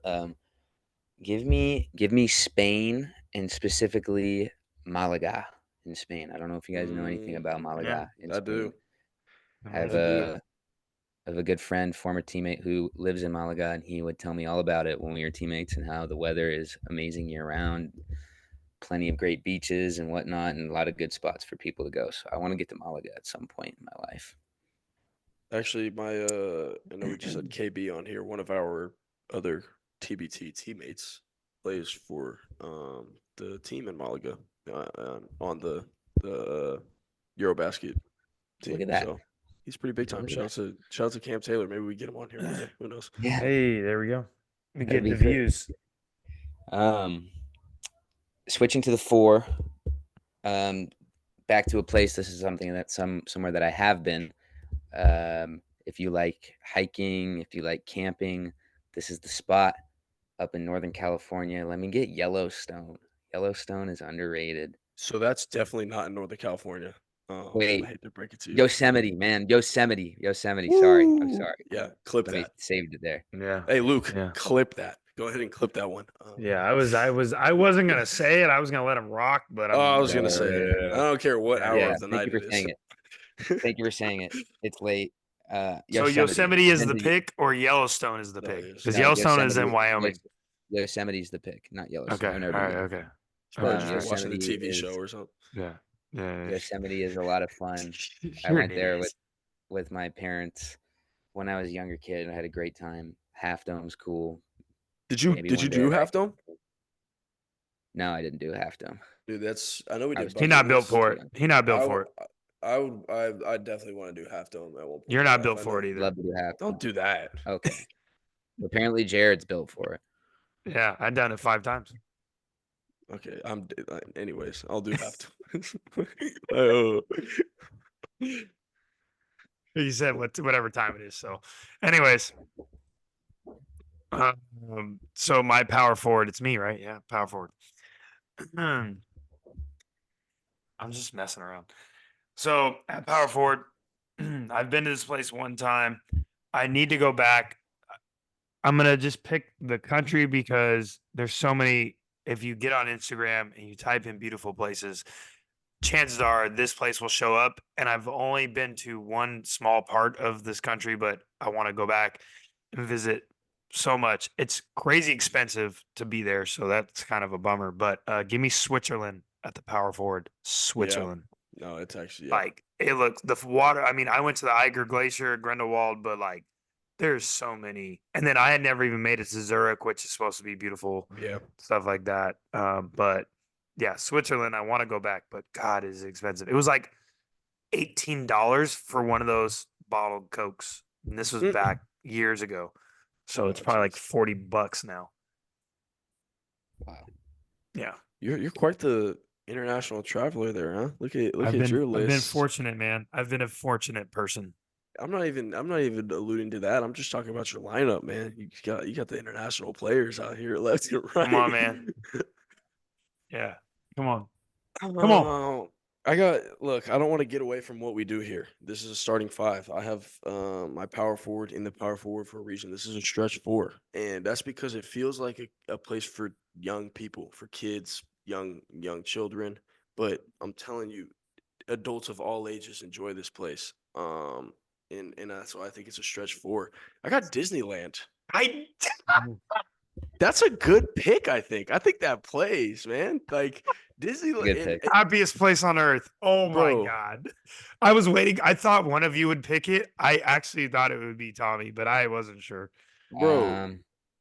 Give me Spain, and specifically Malaga in Spain. I don't know if you guys know anything about Yeah, Malaga in I Spain. do. I have I do. a good friend, former teammate who lives in Malaga, and he would tell me all about it when we were teammates and how the weather is amazing year round, plenty of great beaches and whatnot, and a lot of good spots for people to go. So I want to get to Malaga at some point in my life. Actually, I know we just had KB on here. One of our other TBT teammates plays for the team in Malaga on the Eurobasket Look team. at that. So he's pretty big time. Look at Shout out to Cam Taylor. Maybe we get him on here one day. Who knows? Yeah, Hey, there we go. We that'd get the be great. views. Switching to the 4, back to a place. This is something that somewhere that I have been. If you like hiking, if you like camping, this is the spot up in Northern California. Let me get Yellowstone. Yellowstone is underrated. So that's definitely not in Northern California. I Wait, hate to break it to you. Yosemite, man. Yosemite. Sorry. I'm Woo! sorry. Yeah, clip Let me that. saved it there. Yeah. Hey, Luke, Yeah. clip that. Go ahead and clip that one. Yeah, I wasn't gonna say it. I was gonna let him rock, but Oh, I I'm was gonna say it. I don't care what hour Yeah, of the thank night you for it is. saying it. Thank you for saying it. It's late. So Yosemite is Been the to- pick, or Yellowstone is the No, pick? Yosemite. Because No, Yellowstone is in Wyoming. Yosemite's the pick, not Yellowstone. Okay. I've All never been right. to Okay. Probably Okay. just watching the Yosemite TV show is or something. Yeah. Yeah. Yosemite is a lot of fun. I You're an went there idiot. with my parents when I was a younger kid. I had a great time. Half Dome's cool. Did you Maybe did you one day do I'd Half like Dome? No, I didn't do Half Dome. Dude, I know we I did was He too bucket not young. built list. for it. He not built for it. I definitely want to do Half Dome at one point You're in my not life. built I for know. it either. Love to do Half Dome. Don't do that. Okay. Apparently Jared's built for it. Yeah, I've done it 5 times. Okay, anyways, I'll do Half Dome. Oh. He said whatever time it is. So, anyways, so my power forward, it's me, right? Yeah, power forward. I'm just messing around. So at power forward, I've been to this place one time. I need to go back. I'm gonna just pick the country because there's so many. If you get on Instagram and you type in beautiful places, chances are this place will show up. And I've only been to one small part of this country, but I want to go back and visit so much. It's crazy expensive to be there, so that's kind of a bummer. But give me Switzerland at the power forward. Switzerland. No, it's actually Like it looks the water. I mean, I went to the Eiger Glacier, Grindelwald, but like there's so many. And then I had never even made it to Zurich, which is supposed to be beautiful, yeah. stuff like that. But yeah, Switzerland, I want to go back, but God, it is expensive. It was like $18 for one of those bottled Cokes. And this was back years ago. So it's probably like $40 now. Wow. Yeah. You're quite the international traveler there, huh? Look at your list. I've been fortunate, man. I've been a fortunate person. I'm not even alluding to that. I'm just talking about your lineup, man. You got the international players out here left and right. Come on, man. Yeah. Come on. Come on. Oh, look, I don't want to get away from what we do here. This is a starting 5. I have my power forward in the power forward for a reason. This is a stretch 4. And that's because it feels like a place for young people, for kids, young children. But I'm telling you, adults of all ages enjoy this place. And that's why I think it's a stretch 4. I got Disneyland. That's a good pick, I think. I think that plays, man. Like Disneyland. Good pick. Happiest place on earth. Oh Bro. my God. I was waiting. I thought one of you would pick it. I actually thought it would be Tommy, but I wasn't sure. Bro,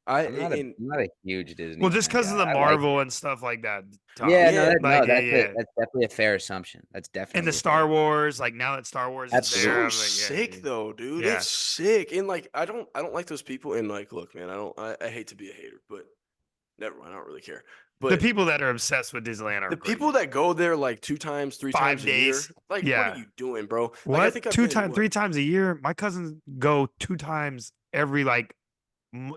I'm not a huge Disney. Well, just because of the guy. Marvel and stuff like that. Tom. Yeah, Yeah, that's yeah. that's definitely a fair assumption. That's definitely And the a Star fair- Wars, like now that Star Wars is it's there, so I'm like, sick yeah. though, dude. Yeah. It's sick. And like I don't like those people. And like, look, man, I hate to be a hater, but never mind. I don't really care. But The people that are obsessed with Disneyland are the crazy. people that go there like 2 times, 3 5 times a year, days. like Yeah. what are you doing, bro? What? Like, I think I've 2 been, times, what? 3 times a year. My cousins go 2 times every like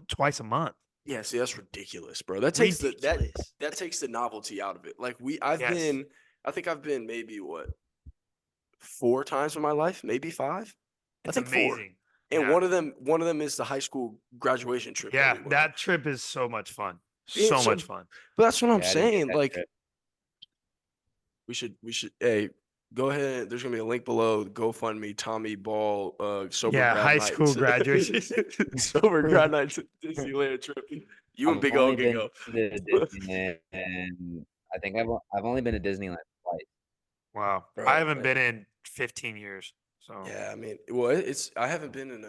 twice a month. Yeah, see, that's ridiculous, bro. That takes Ridiculous. that takes the novelty out of it. Like I Yes. think I've been maybe what 4 times in my life, maybe 5. I It's think 4. amazing. And Yeah. one of them is the high school graduation trip that Yeah, we went on. that trip is so much fun. Yeah, So much fun. but that's what I'm Yeah, I didn't get saying. that Like trip. we should hey, go ahead. There's gonna be a link below. GoFundMe, Tommy Ball, sober Yeah, grad high night. school graduation. Sober grad night to Disneyland trip. You and I've Big O only can been go. to Disneyland, and I think I've only been to Disneyland twice. Wow. I Bro, haven't like, been in 15 years. So yeah, I mean, well, it's I haven't been in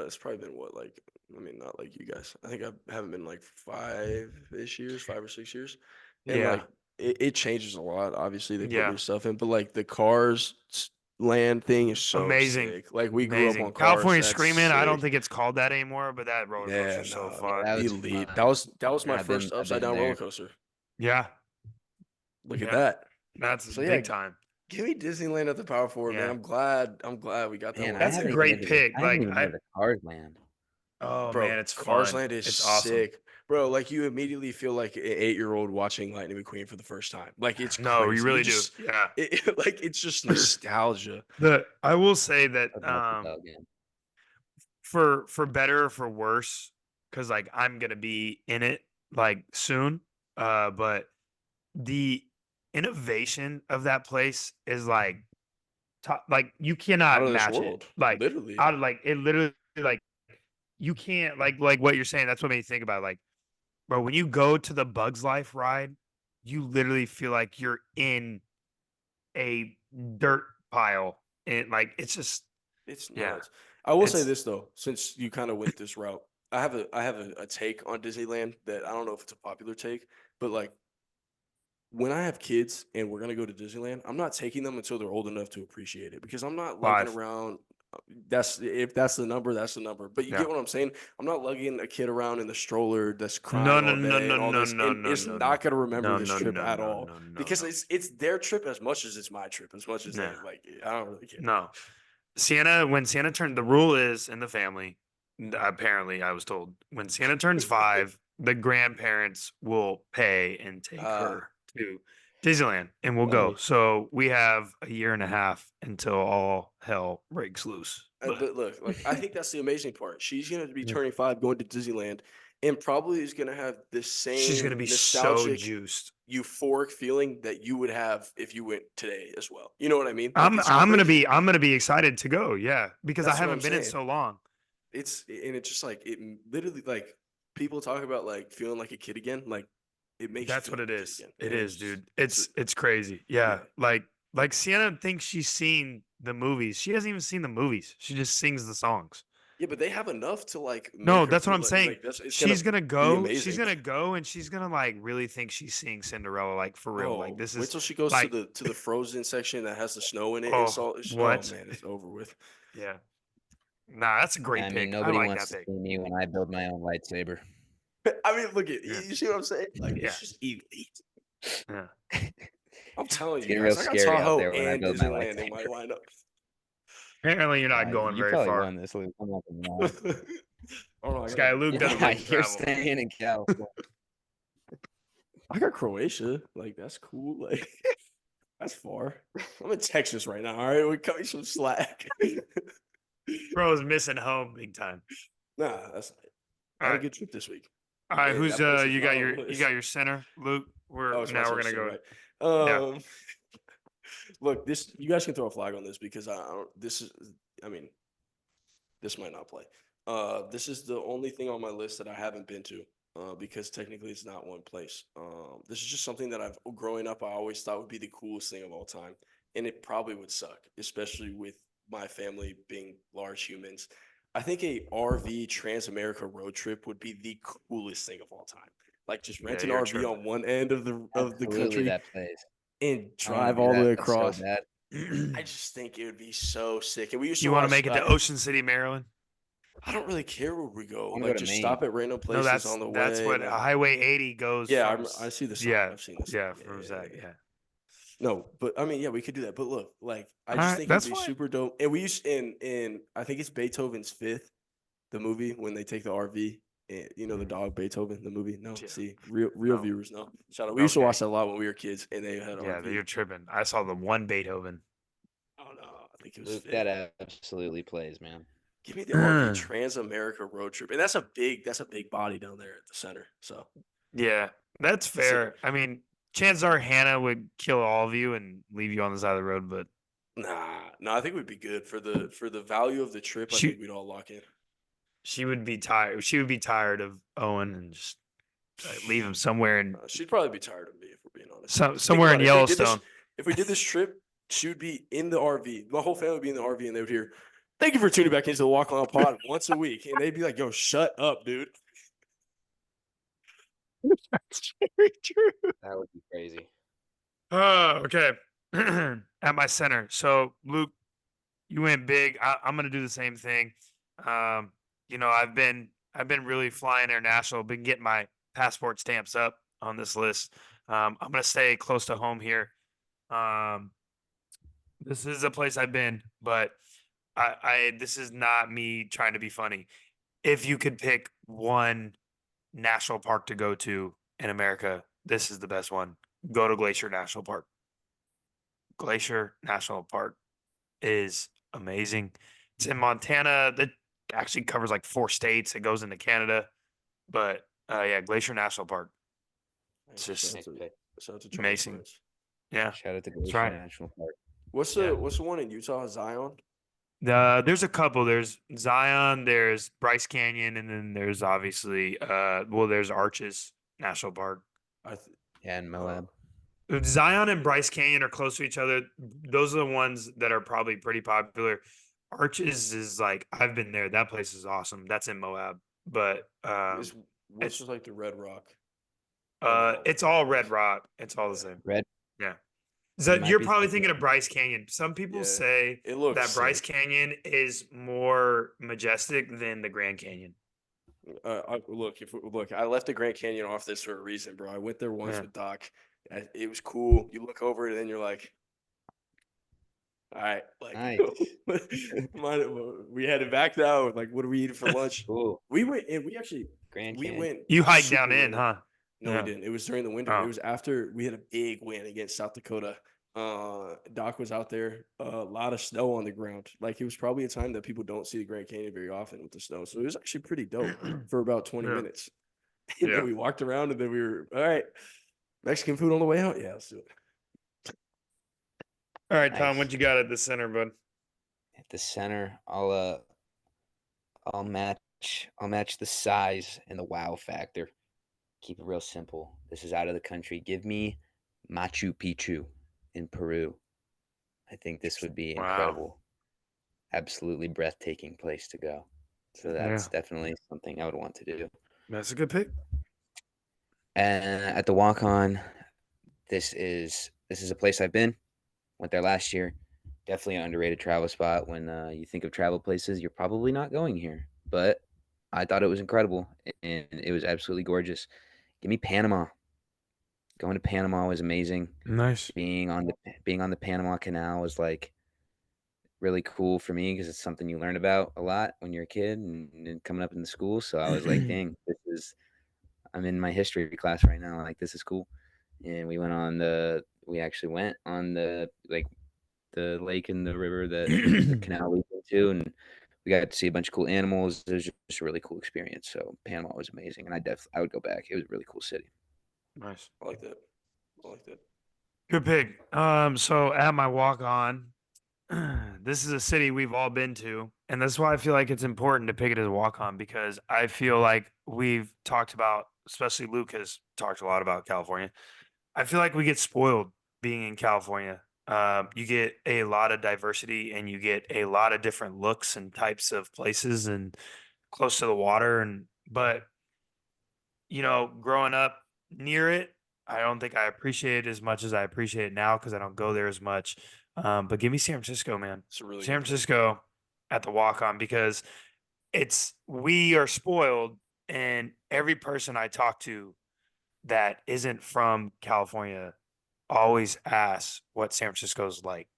it's probably been what, like, I mean, not like you guys. I think I haven't been like 5-ish years, 5 or 6 years, and yeah. like it changes a lot. Obviously, they put Yeah. new stuff in, but like the land thing is so Amazing. sick. Like we grew up Amazing. on cars. California That's Screaming, I don't sick. think it's called that anymore, but that roller coaster Yeah, is so no, Yeah, fun. that was elite. fun. That was my I've first been upside down roller there. coaster. Yeah. Look at Yeah. that. That's So big yeah, time. give me Disneyland at the Power Forward, man. Yeah. I'm glad we got that Man, one. I That's a Right haven't there. even great been to the, pick. I haven't Like even been to the Cars Land. oh Bro, man, it's Cars fun. Land is It's awesome. sick. Bro, like you immediately feel like an 8-year-old watching Lightning McQueen for the first time. Like it's No, you crazy. really do. Just Yeah. like it's just nostalgia. I will say that I'd love to go again. for better or for worse, because like I'm gonna be in it like soon. But the innovation of that place is like like you Out cannot of this match it. world. Like Literally. out of like it literally like you can't like what you're saying. That's what made me think about it. Like, bro, when you go to the Bugs Life ride, you literally feel like you're in a dirt pile, and like it's just It's yeah, nuts. I will say it's this though, since you kind of went this route, I have a take on Disneyland that I don't know if it's a popular take, but like when I have kids and we're gonna go to Disneyland, I'm not taking them until they're old enough to appreciate it because I'm not lugging 5. around. That's if that's the number, that's the number. But you Yeah. get what I'm saying? I'm not lugging a kid around in the stroller that's No, crying no, all no, day no, and all no, this, no, and no, it's no, not gonna remember no, this no, trip no, at no, all no, no, because no. it's their trip as much as it's my trip, as much as they Yeah. like. I don't really care. No. When Santa turned, the rule is in the family, apparently, I was told, when Santa turns 5, the grandparents will pay and take her to Disneyland and we'll go. Funny. So we have a year and a half until all hell breaks loose. But look, like I think that's the amazing part. She's gonna be Yeah. turning 5, going to Disneyland, and probably is gonna have the She's going to same be so nostalgic, juiced. euphoric feeling that you would have if you went today as well. You know what I mean? Like it's I'm crazy. I'm gonna be excited to go. Yeah, because I That's what I'm haven't been in saying. so long. It's just like literally like people talk about like feeling like a kid again. Like it makes That's you what feel it like a kid is. again. It And is, dude. it's It's crazy. Yeah. yeah. Like Sienna thinks she's seen the movies. She hasn't even seen the movies. She just sings the songs. Yeah, but they have enough to like make No, her that's what feel I'm saying. like that's it's She's gonna be go. She's amazing. gonna go, and she's gonna like really think she's seeing Cinderella, like for real. Like Oh, this wait is till she goes like, to the Frozen section that has the snow in it and oh, so oh what? man, it's over with. Yeah. Nah, that's a great I mean, pick. I nobody like wants that to pick. see me when I build my own lightsaber. I mean, look at Yeah. you see what I'm saying? Like Yeah. it's just elite. Yeah. I'm telling It's you getting guys, real I got scary out Tahoe there when I and build my Disneyland in my lightsaber. lineup. Apparently, you're not going You very probably far. won this, Luke. I'm not gonna lie. Oh no, This guy Luke doesn't Yeah, like to you're travel. staying in California. I got Croatia. Like that's cool. Like that's far. I'm in Texas right now. All right, we cut me some slack. Bro's missing home big time. Nah, that's I All had a right. good trip this week. All right, And who's that place is you not got on your the you list. got your center, Luke. Oh, it's my Now we're turn, gonna go. right? Yeah. Look, this you guys can throw a flag on this because I don't. This is, I mean, this might not play. This is the only thing on my list that I haven't been to. Because technically it's not one place. This is just something that I've growing up I always thought would be the coolest thing of all time, and it probably would suck, especially with my family being large humans. I think a RV Trans America road trip would be the coolest thing of all time. Like just Yeah, rent an you're RV tripping. on one end of the Absolutely, country that place. and I want drive to do all the way that so across. bad. I just think it would be so sick. And we used to You want to watch. make it to Ocean City, Maryland? I don't really care where we I go. want to go Like to just Maine. stop at random No, places on the that's way. what Like, Highway 80 goes yeah, from. I see the sign. Yeah, I've seen the sign. yeah, from Zach. Yeah. No, but I mean, yeah, we could do that. But look, like I All just right, think it would that's be fine. super dope. And we used in I think it's Beethoven's Fifth, the movie when they take the RV You know the dog Beethoven, the movie? No, Yeah. see, real No. viewers know. Shout out. We used to Okay. watch that a lot when we were kids, and they had Yeah, RV. you're tripping. I saw the one Beethoven. Oh no, I think it was Luke, Finn. that absolutely plays, man. Give me the RV Trans America road trip, and that's a big body down there at the center. So Yeah, that's That's it. fair. I mean, chances are Hannah would kill all of you and leave you on the side of the road, but no, I think we'd be good for the value of the trip. I She- think we'd all lock in. she would be tired. She would be tired of Owen and just leave him somewhere in She'd probably be tired of me if we're being honest. Think somewhere in about it. Yellowstone. If we did this trip, she would be in the RV. My whole family would be in the RV, and they would hear, "Thank you for tuning back into the Walk On Pod once a week," and they'd be like, "Yo, shut up, dude." That's very true. That would be crazy. Oh, okay. At my center. So Luke, you went big. I'm gonna do the same thing. I've been really flying international. Been getting my passport stamps up on this list. I'm gonna stay close to home here. Um, this is a place I've been, but I this is not me trying to be funny. If you could pick one national park to go to in America, this is the best one. Go to Glacier National Park. Glacier National Park is amazing. It's in Montana. That actually covers like 4 states. It goes into Canada. But yeah, Glacier National Park. It's just Shout out to Charles amazing. Prince. Yeah. Shout out to Glacier right. National Park. What's the one in Utah? Zion. There's a couple. There's Zion, there's Bryce Canyon, and then there's obviously there's Arches National Park. Yeah, and Moab. Zion and Bryce Canyon are close to each other. Those are the ones that are probably pretty popular. Arches is like I've been there. That place is awesome. That's in Moab. But What's like the Red Rock? it's all Red Rock. It's all the same. Red. Yeah. You So might you're be probably thinking- thinking of Bryce Canyon. Some people Yeah, say it looks that Bryce sick. Canyon is more majestic than the Grand Canyon. Look, I left the Grand Canyon off this for a reason, bro. I went there once Yeah. with Doc. It was cool. You look over it, and then you're like, all right, like Nice. we headed back now. Like, what are we eating for lunch? Cool. We went and we actually Grand we Canyon. went. You hiked super down in, late. huh? No, Yeah. we didn't. It was during the winter. Oh. It was after we had a big win against South Dakota. Doc was out there. A lot of snow on the ground. Like it was probably a time that people don't see the Grand Canyon very often with the snow. So it was actually pretty dope for about 20 Yeah. minutes. And Yeah. then we walked around, and then we were all right. Mexican food on the way out. Yeah, let's do it. All right, Tom, Nice. what you got at the center, bud? At the center, I'll match the size and the wow factor. Keep it real simple. This is out of the country. Give me Machu Picchu in Peru. I think this would be Wow. incredible. Absolutely breathtaking place to go. So that's definitely something I would want to do. That's a good pick. And at the walk on, this is a place I've been. Went there last year. Definitely an underrated travel spot. When you think of travel places, you're probably not going here. But I thought it was incredible, and it was absolutely gorgeous. Give me Panama. Going to Panama was amazing. Nice. Being on the Panama Canal was like really cool for me because it's something you learn about a lot when you're a kid and coming up in the school. So I was like, dang, I'm in my history class right now. Like, this is cool. And we actually went on the lake and the river that the canal leads into, and we got to see a bunch of cool animals. It was just a really cool experience. So Panama was amazing, and I would go back. It was a really cool city. Nice. I like that. Good pick. So at my walk on, this is a city we've all been to, and that's why I feel like it's important to pick it as a walk on because I feel like we've talked about, especially Luke has talked a lot about California. I feel like we get spoiled being in California. You get a lot of diversity and you get a lot of different looks and types of places and close to the water. But growing up near it, I don't think I appreciate it as much as I appreciate it now because I don't go there as much. But give me San Francisco, man. It's a really San good pick. Francisco at the walk on because we are spoiled, and every person I talk to that isn't from California always asks what San Francisco's like.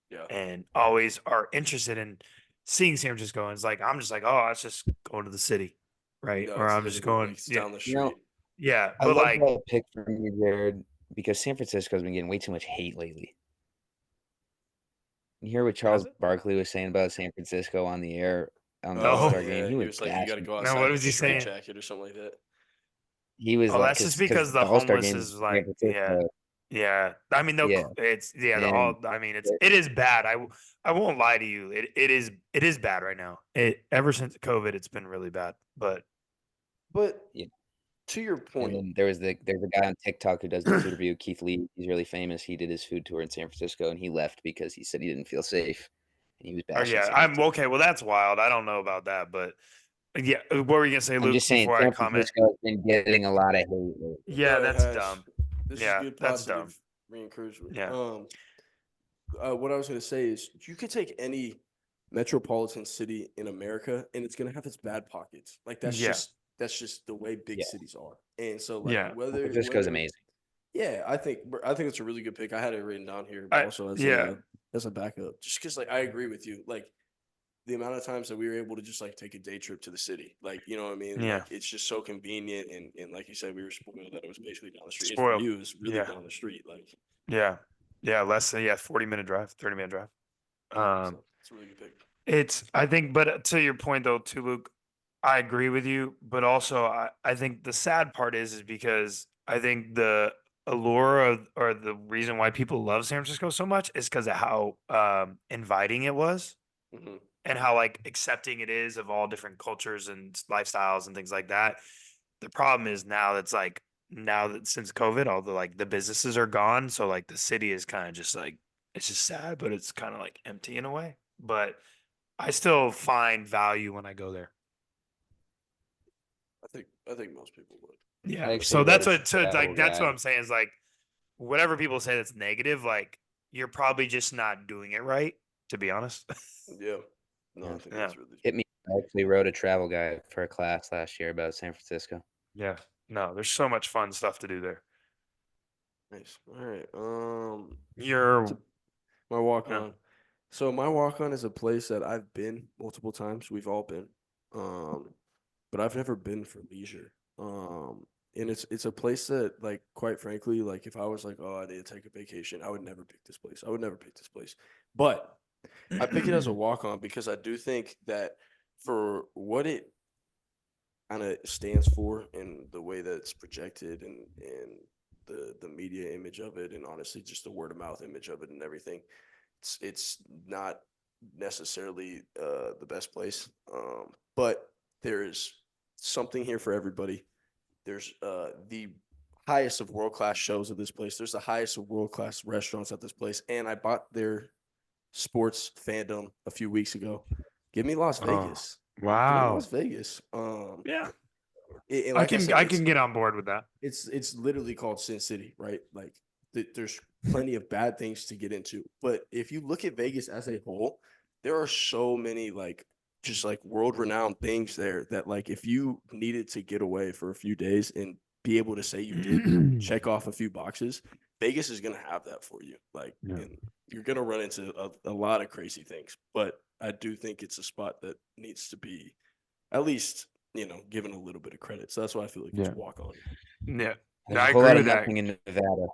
Yeah. And always are interested in seeing San Francisco. And it's like, I'm just like, oh, let's just go to the city. right? No, Or it's I'm just literally like going, it's yeah, down the You know, street. yeah. I But love like, that pick from you, Jared, because San Francisco's been getting way too much hate lately. You hear what has Charles it? Barkley was saying about San Francisco on the air on the No. All-Star game? Yeah, He he was was like, you got to bashing. go No, outside what in was like a he straight saying? jacket or something like that. He was Oh, like, that's just because because the the All-Star homeless game is is San like, yeah, Francisco. yeah. I mean, no, Yeah, it's yeah. The and all. I mean, it is bad. I won't lie to you. It is bad right now. It ever since COVID, it's been really bad. But But yeah, to your and point, then there's a guy on TikTok who does the food review, Keith Lee. He's really famous. He did his food tour in San Francisco, and he left because he said he didn't feel safe, and he was oh bashing yeah, San I'm Francisco. okay. Well, that's wild. I don't know about that, but yeah. What were you gonna say, I'm Luke? just saying, Before I San comment. Francisco has been getting a lot of hate lately. Yeah, no, it that's has. dumb. This is Yeah, good that's dumb. positive re-encouragement. Yeah. What I was going to say is you could take any metropolitan city in America and it's going to have its bad pockets. Like Yeah. that's just the way big Yeah. cities are. And so like Yeah. San whether Francisco's whether amazing. yeah, I think it's a really good pick. I had it written down here I also yeah. as a backup. Just cuz like I agree with you. Like the amount of times that we were able to just like take a day trip to the city. Like, you know what I mean? Yeah. Like it's just so convenient and like you said we were spoiled that it was basically down the street. And for Spoiled. you it was really Yeah. down the street like Yeah. Yeah. Less than 40-minute drive, 30-minute drive. so it's a really good pick. It's I think, but to your point though, too, Luke, I agree with you. But also, I think the sad part is because I think the allure of or the reason why people love San Francisco so much is because of how inviting it was Mhm. and how like accepting it is of all different cultures and lifestyles and things like that. The problem is now that's like now that since COVID, all the like the businesses are gone, so like the city is kind of just like it's just sad, but it's kind of like empty in a way. But I still find value when I go there. I think most people would. Yeah. I actually So wrote that's a what so travel like that's what guide. I'm saying is like whatever people say that's negative, like you're probably just not doing it right, to be honest. Yeah. No, Yeah. I think Yeah. that's really Hit me. I actually wrote a travel guide for a class last year about San Francisco. Yeah. No, there's so much fun stuff to do there. nice. All right. You're So my walk yeah. on. So my walk on is a place that I've been multiple times. We've all been. But I've never been for leisure. And it's a place that like quite frankly, like if I was like, oh, I need to take a vacation, I would never pick this place. I would never pick this place. But I pick it as a walk on because I do think that for what it kind of stands for and the way that it's projected and the media image of it and honestly just the word of mouth image of it and everything it's not necessarily the best place but there is something here for everybody. There's the highest of world class shows at this place. There's the highest of world class restaurants at this place and I bought their sports fandom a few weeks ago. Give me Las Oh, Vegas. Give me wow. Las Vegas. Yeah. And like I said, I can get on board with that. it's literally called Sin City, right? Like there's plenty of bad things to get into, but if you look at Vegas as a whole, there are so many like just like world renowned things there that like if you needed to get away for a few days and be able to say you did check off a few boxes, Vegas is gonna have that for you. Like, Yeah. and you're gonna run into a lot of crazy things, but I do think it's a spot that needs to be at least given a little bit of credit. So that's why I feel like it's Yeah. walk on. Yeah. There's I a whole agree lot with of that. nothing in Nevada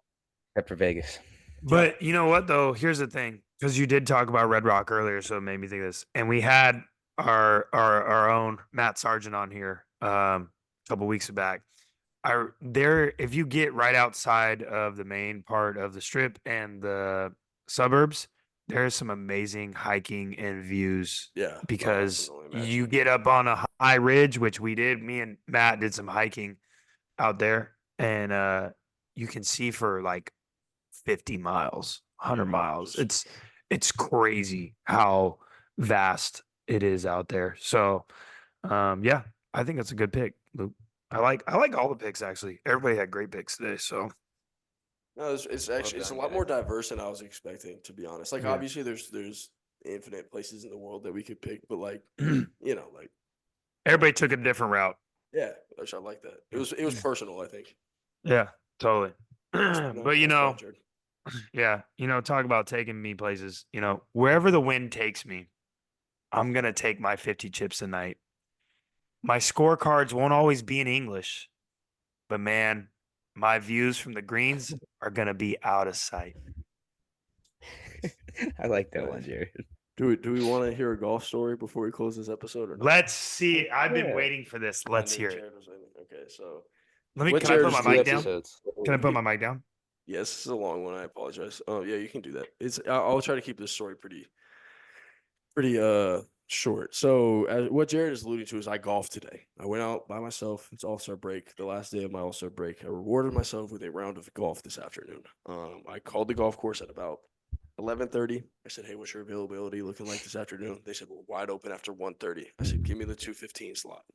except for Vegas. But you know what though? Here's the thing, because you did talk about Red Rock earlier, so it made me think of this. And we had our own Matt Sargent on here a couple weeks back. There, if you get right outside of the main part of the strip and the suburbs, there's some amazing hiking and views Yeah, no, I because can only you imagine. get up on a high ridge, which we did. Me and Matt did some hiking out there, and you can see for like 50 miles, 100 Yeah, miles. just It's crazy how vast it is out there. So, yeah, I think that's a good pick, Luke. I like all the picks actually. Everybody had great picks today. So, no, it's actually it's a done, lot guys. more diverse than I was expecting, to be honest. Like Yeah. obviously there's infinite places in the world that we could pick, but like like everybody took a different route. yeah, which I like that. It was personal, I think. Yeah, totally. No, But nice call, Jared. yeah, talk about taking me places. Wherever the wind takes me, I'm gonna take my 50 chips a night. My scorecards won't always be in English, but man, my views from the greens are gonna be out of sight. I like that Nice. one, Jared. Do we want to hear a golf story before we close this episode or not? Let's see. I've been Yeah. waiting for this. I Let's knew hear it. Jared was waiting. Okay, so Can I put my mic down? Can I put my mic down? Yes, this is a long one. I apologize. Oh yeah, you can do that. I'll try to keep this story pretty short. So what Jared is alluding to is I golfed today. I went out by myself. It's All-Star break, the last day of my All-Star break. I rewarded myself with a round of golf this afternoon. I called the golf course at about 11:30. I said, "Hey, what's your availability looking like this afternoon?" They said, "We're wide open after 1:30." I said, "Give me the 2:15 slot."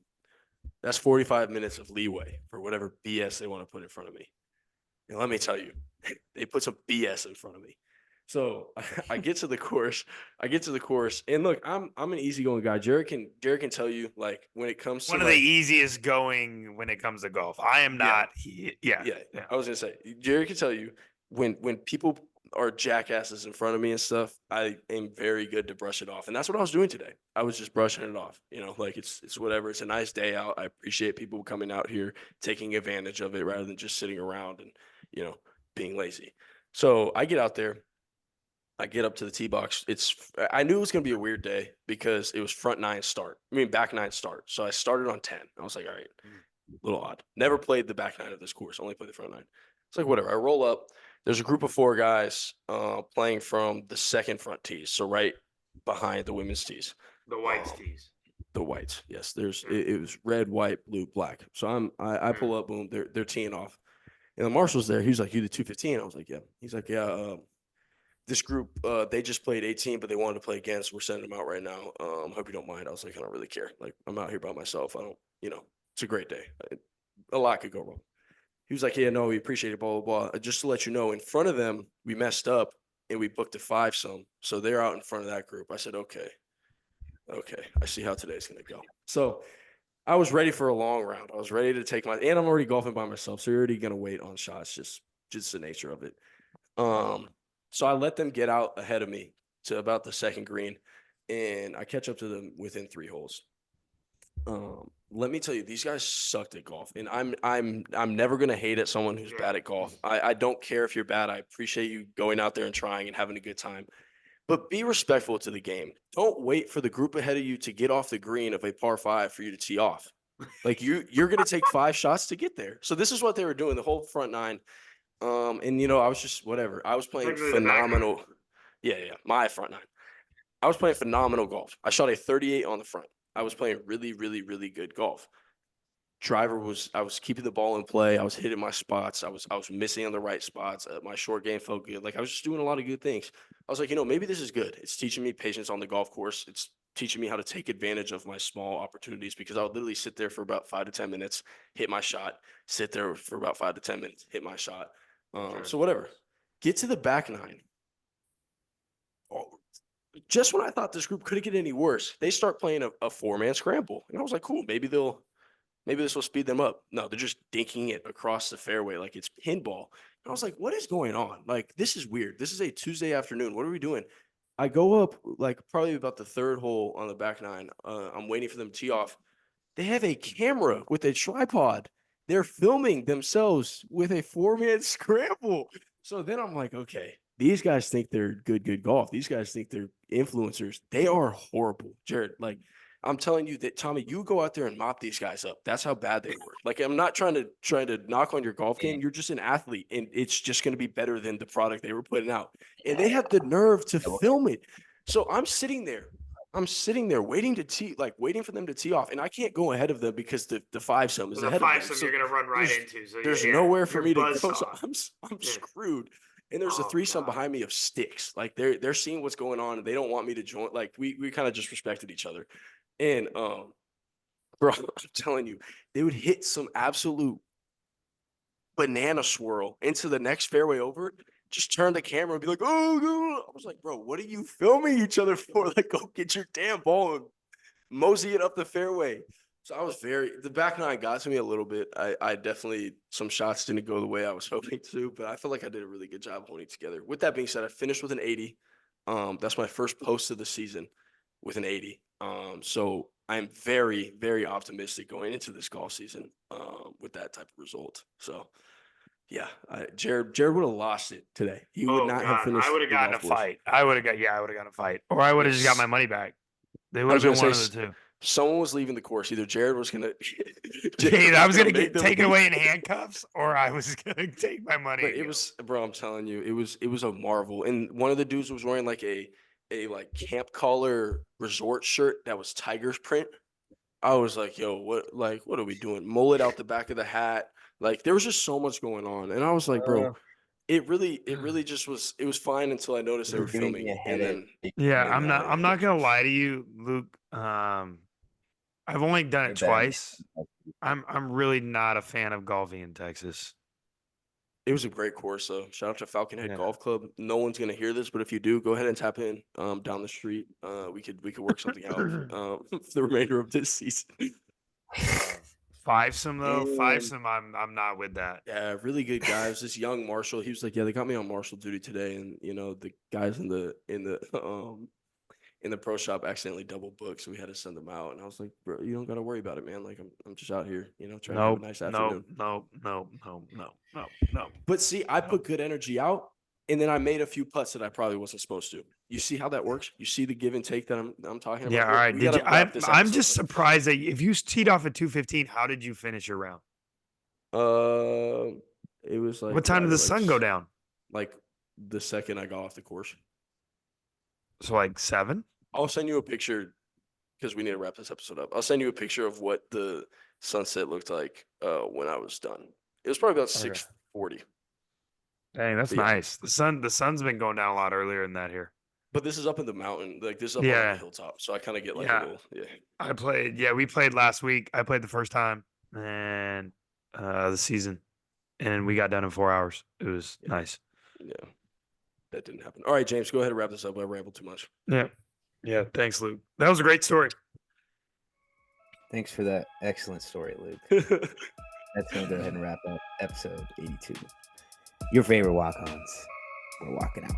That's 45 minutes of leeway for whatever BS they want to put in front of me. And let me tell you, they put some BS in front of me. So I get to the course. And look, I'm an easygoing guy. Jared can tell you, like, when it comes to One of the easiest going when it comes to golf. I am not. Yeah. I was gonna say, Jared can tell you when people are jackasses in front of me and stuff, I am very good to brush it off. And that's what I was doing today. I was just brushing it off. Like it's whatever. It's a nice day out. I appreciate people coming out here, taking advantage of it rather than just sitting around and, being lazy. So I get out there. I get up to the tee box. I knew it was gonna be a weird day because it was back nine start. So I started on 10. I was like, all right, a little odd. Never played the back nine of this course, only played the front nine. It's like whatever. I roll up. There's a group of 4 guys playing from the second front tees, so right behind the women's tees. The whites tees. The whites, yes. It was red, white, blue, black. So I pull up, boom, they're teeing off. And the marshal's there. He's like, "You the 215?" I was like, "Yeah." He's like, "Yeah, this group, they just played 18, but they wanted to play again, so we're sending them out right now. Hope you don't mind." I was like, "I don't really care. Like, I'm out here by myself. I don't, it's a great day. A lot could go wrong." He was like, "Yeah, no, we appreciate it, blah, blah, blah. Just to let you know, in front of them, we messed up and we booked a 5-some. So they're out in front of that group." I said, Okay, I see how today's going to go. So I was ready for a long round. I was ready to take and I'm already golfing by myself. So you're already going to wait on shots, just the nature of it. So I let them get out ahead of me to about the second green, and I catch up to them within 3 holes. Let me tell you, these guys sucked at golf, and I'm never gonna hate at someone who's bad at golf. I don't care if you're bad. I appreciate you going out there and trying and having a good time, but be respectful to the game. Don't wait for the group ahead of you to get off the green of a par 5 for you to tee off. Like you're gonna take 5 shots to get there. So this is what they were doing the whole front nine. And I was just whatever. I was playing phenomenal. Yeah, my front nine. I was playing phenomenal golf. I shot a 38 on the front. I was playing really, really, really good golf. I was keeping the ball in play. I was hitting my spots. I was missing on the right spots. My short game felt good. Like I was just doing a lot of good things. I was like, maybe this is good. It's teaching me patience on the golf course. It's teaching me how to take advantage of my small opportunities because I would literally sit there for about 5 to 10 minutes, hit my shot, sit there for about 5 to 10 minutes, hit my shot. So whatever. Get to the back nine. Oh, just when I thought this group couldn't get any worse, they start playing a 4-man scramble. And I was like, cool, maybe this will speed them up. No, they're just dinking it across the fairway like it's pinball. And I was like, what is going on? Like, this is weird. This is a Tuesday afternoon. What are we doing? I go up like probably about the 3rd hole on the back nine. I'm waiting for them to tee off. They have a camera with a tripod. They're filming themselves with a 4-man scramble. So then I'm like, okay, these guys think they're good golf. These guys think they're influencers. They are horrible, Jared. Like, I'm telling you that, Tommy, you go out there and mop these guys up. That's how bad they were. Like, I'm not trying to knock on your golf game. You're just an athlete, and it's just going to be better than the product they were putting out. And they had the nerve to film it. So I'm sitting there waiting for them to tee off, and I can't go ahead of them because the 5-some is ahead of them. So you're gonna run right into. So there's nowhere for me to go. So buzzsaw. I'm screwed. And there's a 3-some behind me of sticks. Like they're seeing what's going on, and they don't want me to join. Like we kind of just respected each other. And bro, I'm telling you, they would hit some absolute banana swirl into the next fairway over. Just turn the camera and be like, "Oh, no." I was like, bro, what are you filming each other for? Like, go get your damn ball and mosey it up the fairway. So the back nine got to me a little bit. I definitely, some shots didn't go the way I was hoping to, but I feel like I did a really good job holding it together. With that being said, I finished with an 80. That's my first post of the season with an 80. So I'm very, very optimistic going into this golf season with that type of result. So, yeah, Jared would have lost it today. He would Oh not have God, I finished would have the gotten golf a course. fight. I would have gotten a fight, or I would have just got my Yes. money back. They I would have was been gonna one say of the two. someone was leaving the course. Either Jared was gonna, Dude, I was gonna make get them taken leave. away in handcuffs, or I was gonna take my money. But and it go. was, bro. I'm telling you, it was a marvel. And one of the dudes was wearing like a like camp collar resort shirt that was Tiger's print. I was like, yo, what are we doing? Mullet out the back of the hat. Like there was just so much going on. And I was like, bro, it really just was, it was fine until I noticed they were Giving filming. me a And headache. then Yeah, and then I'm not gonna lie to you, Luke. I've only done You're it a bad man. twice. I'm really not a fan of golfing in Texas. it was a great course though. Shout out to Falcon Head Yeah. Golf Club. No one's gonna hear this, but if you do, go ahead and tap in down the street. We could work something out for the remainder of this season. Fivesome though, And- fivesome. I'm not with that. Yeah, really good guys. This young Marshall, he was like, yeah, they got me on Marshall duty today, and the guys in the in the pro shop accidentally double booked, so we had to send them out. And I was like, bro, you don't got to worry about it, man. Like I'm just out here, trying to have a nice afternoon. No. But see, I put good energy out, and then I made a few putts that I probably wasn't supposed to. You see how that works? You see the give and take that I'm talking about? Yeah, all Look, right. we Did gotta you? wrap this I'm episode just up. surprised that if you teed off at 2:15, how did you finish your round? It was like What time did right the at, sun go down? Like the second I got off the course. So like 7. I'll send you a picture because we need to wrap this episode up. I'll send you a picture of what the sunset looked like when I was done. It was probably about Okay. 6:40. Dang, that's But yeah. nice. The sun's been going down a lot earlier than that here. But this is up in the mountain, like this is up on Yeah. a hilltop, so I kind of get like Yeah. a little I played. Yeah, we played last week. I played the first time and the season, and we got done in 4 hours. It was nice. yeah. That didn't happen. All right, James, go ahead and wrap this up. I rambled too much. Yeah. Thanks, Luke. That was a great story. Thanks for that excellent story, Luke. That's going to go ahead and wrap up episode 82. Your favorite walk-ons. We're walking out.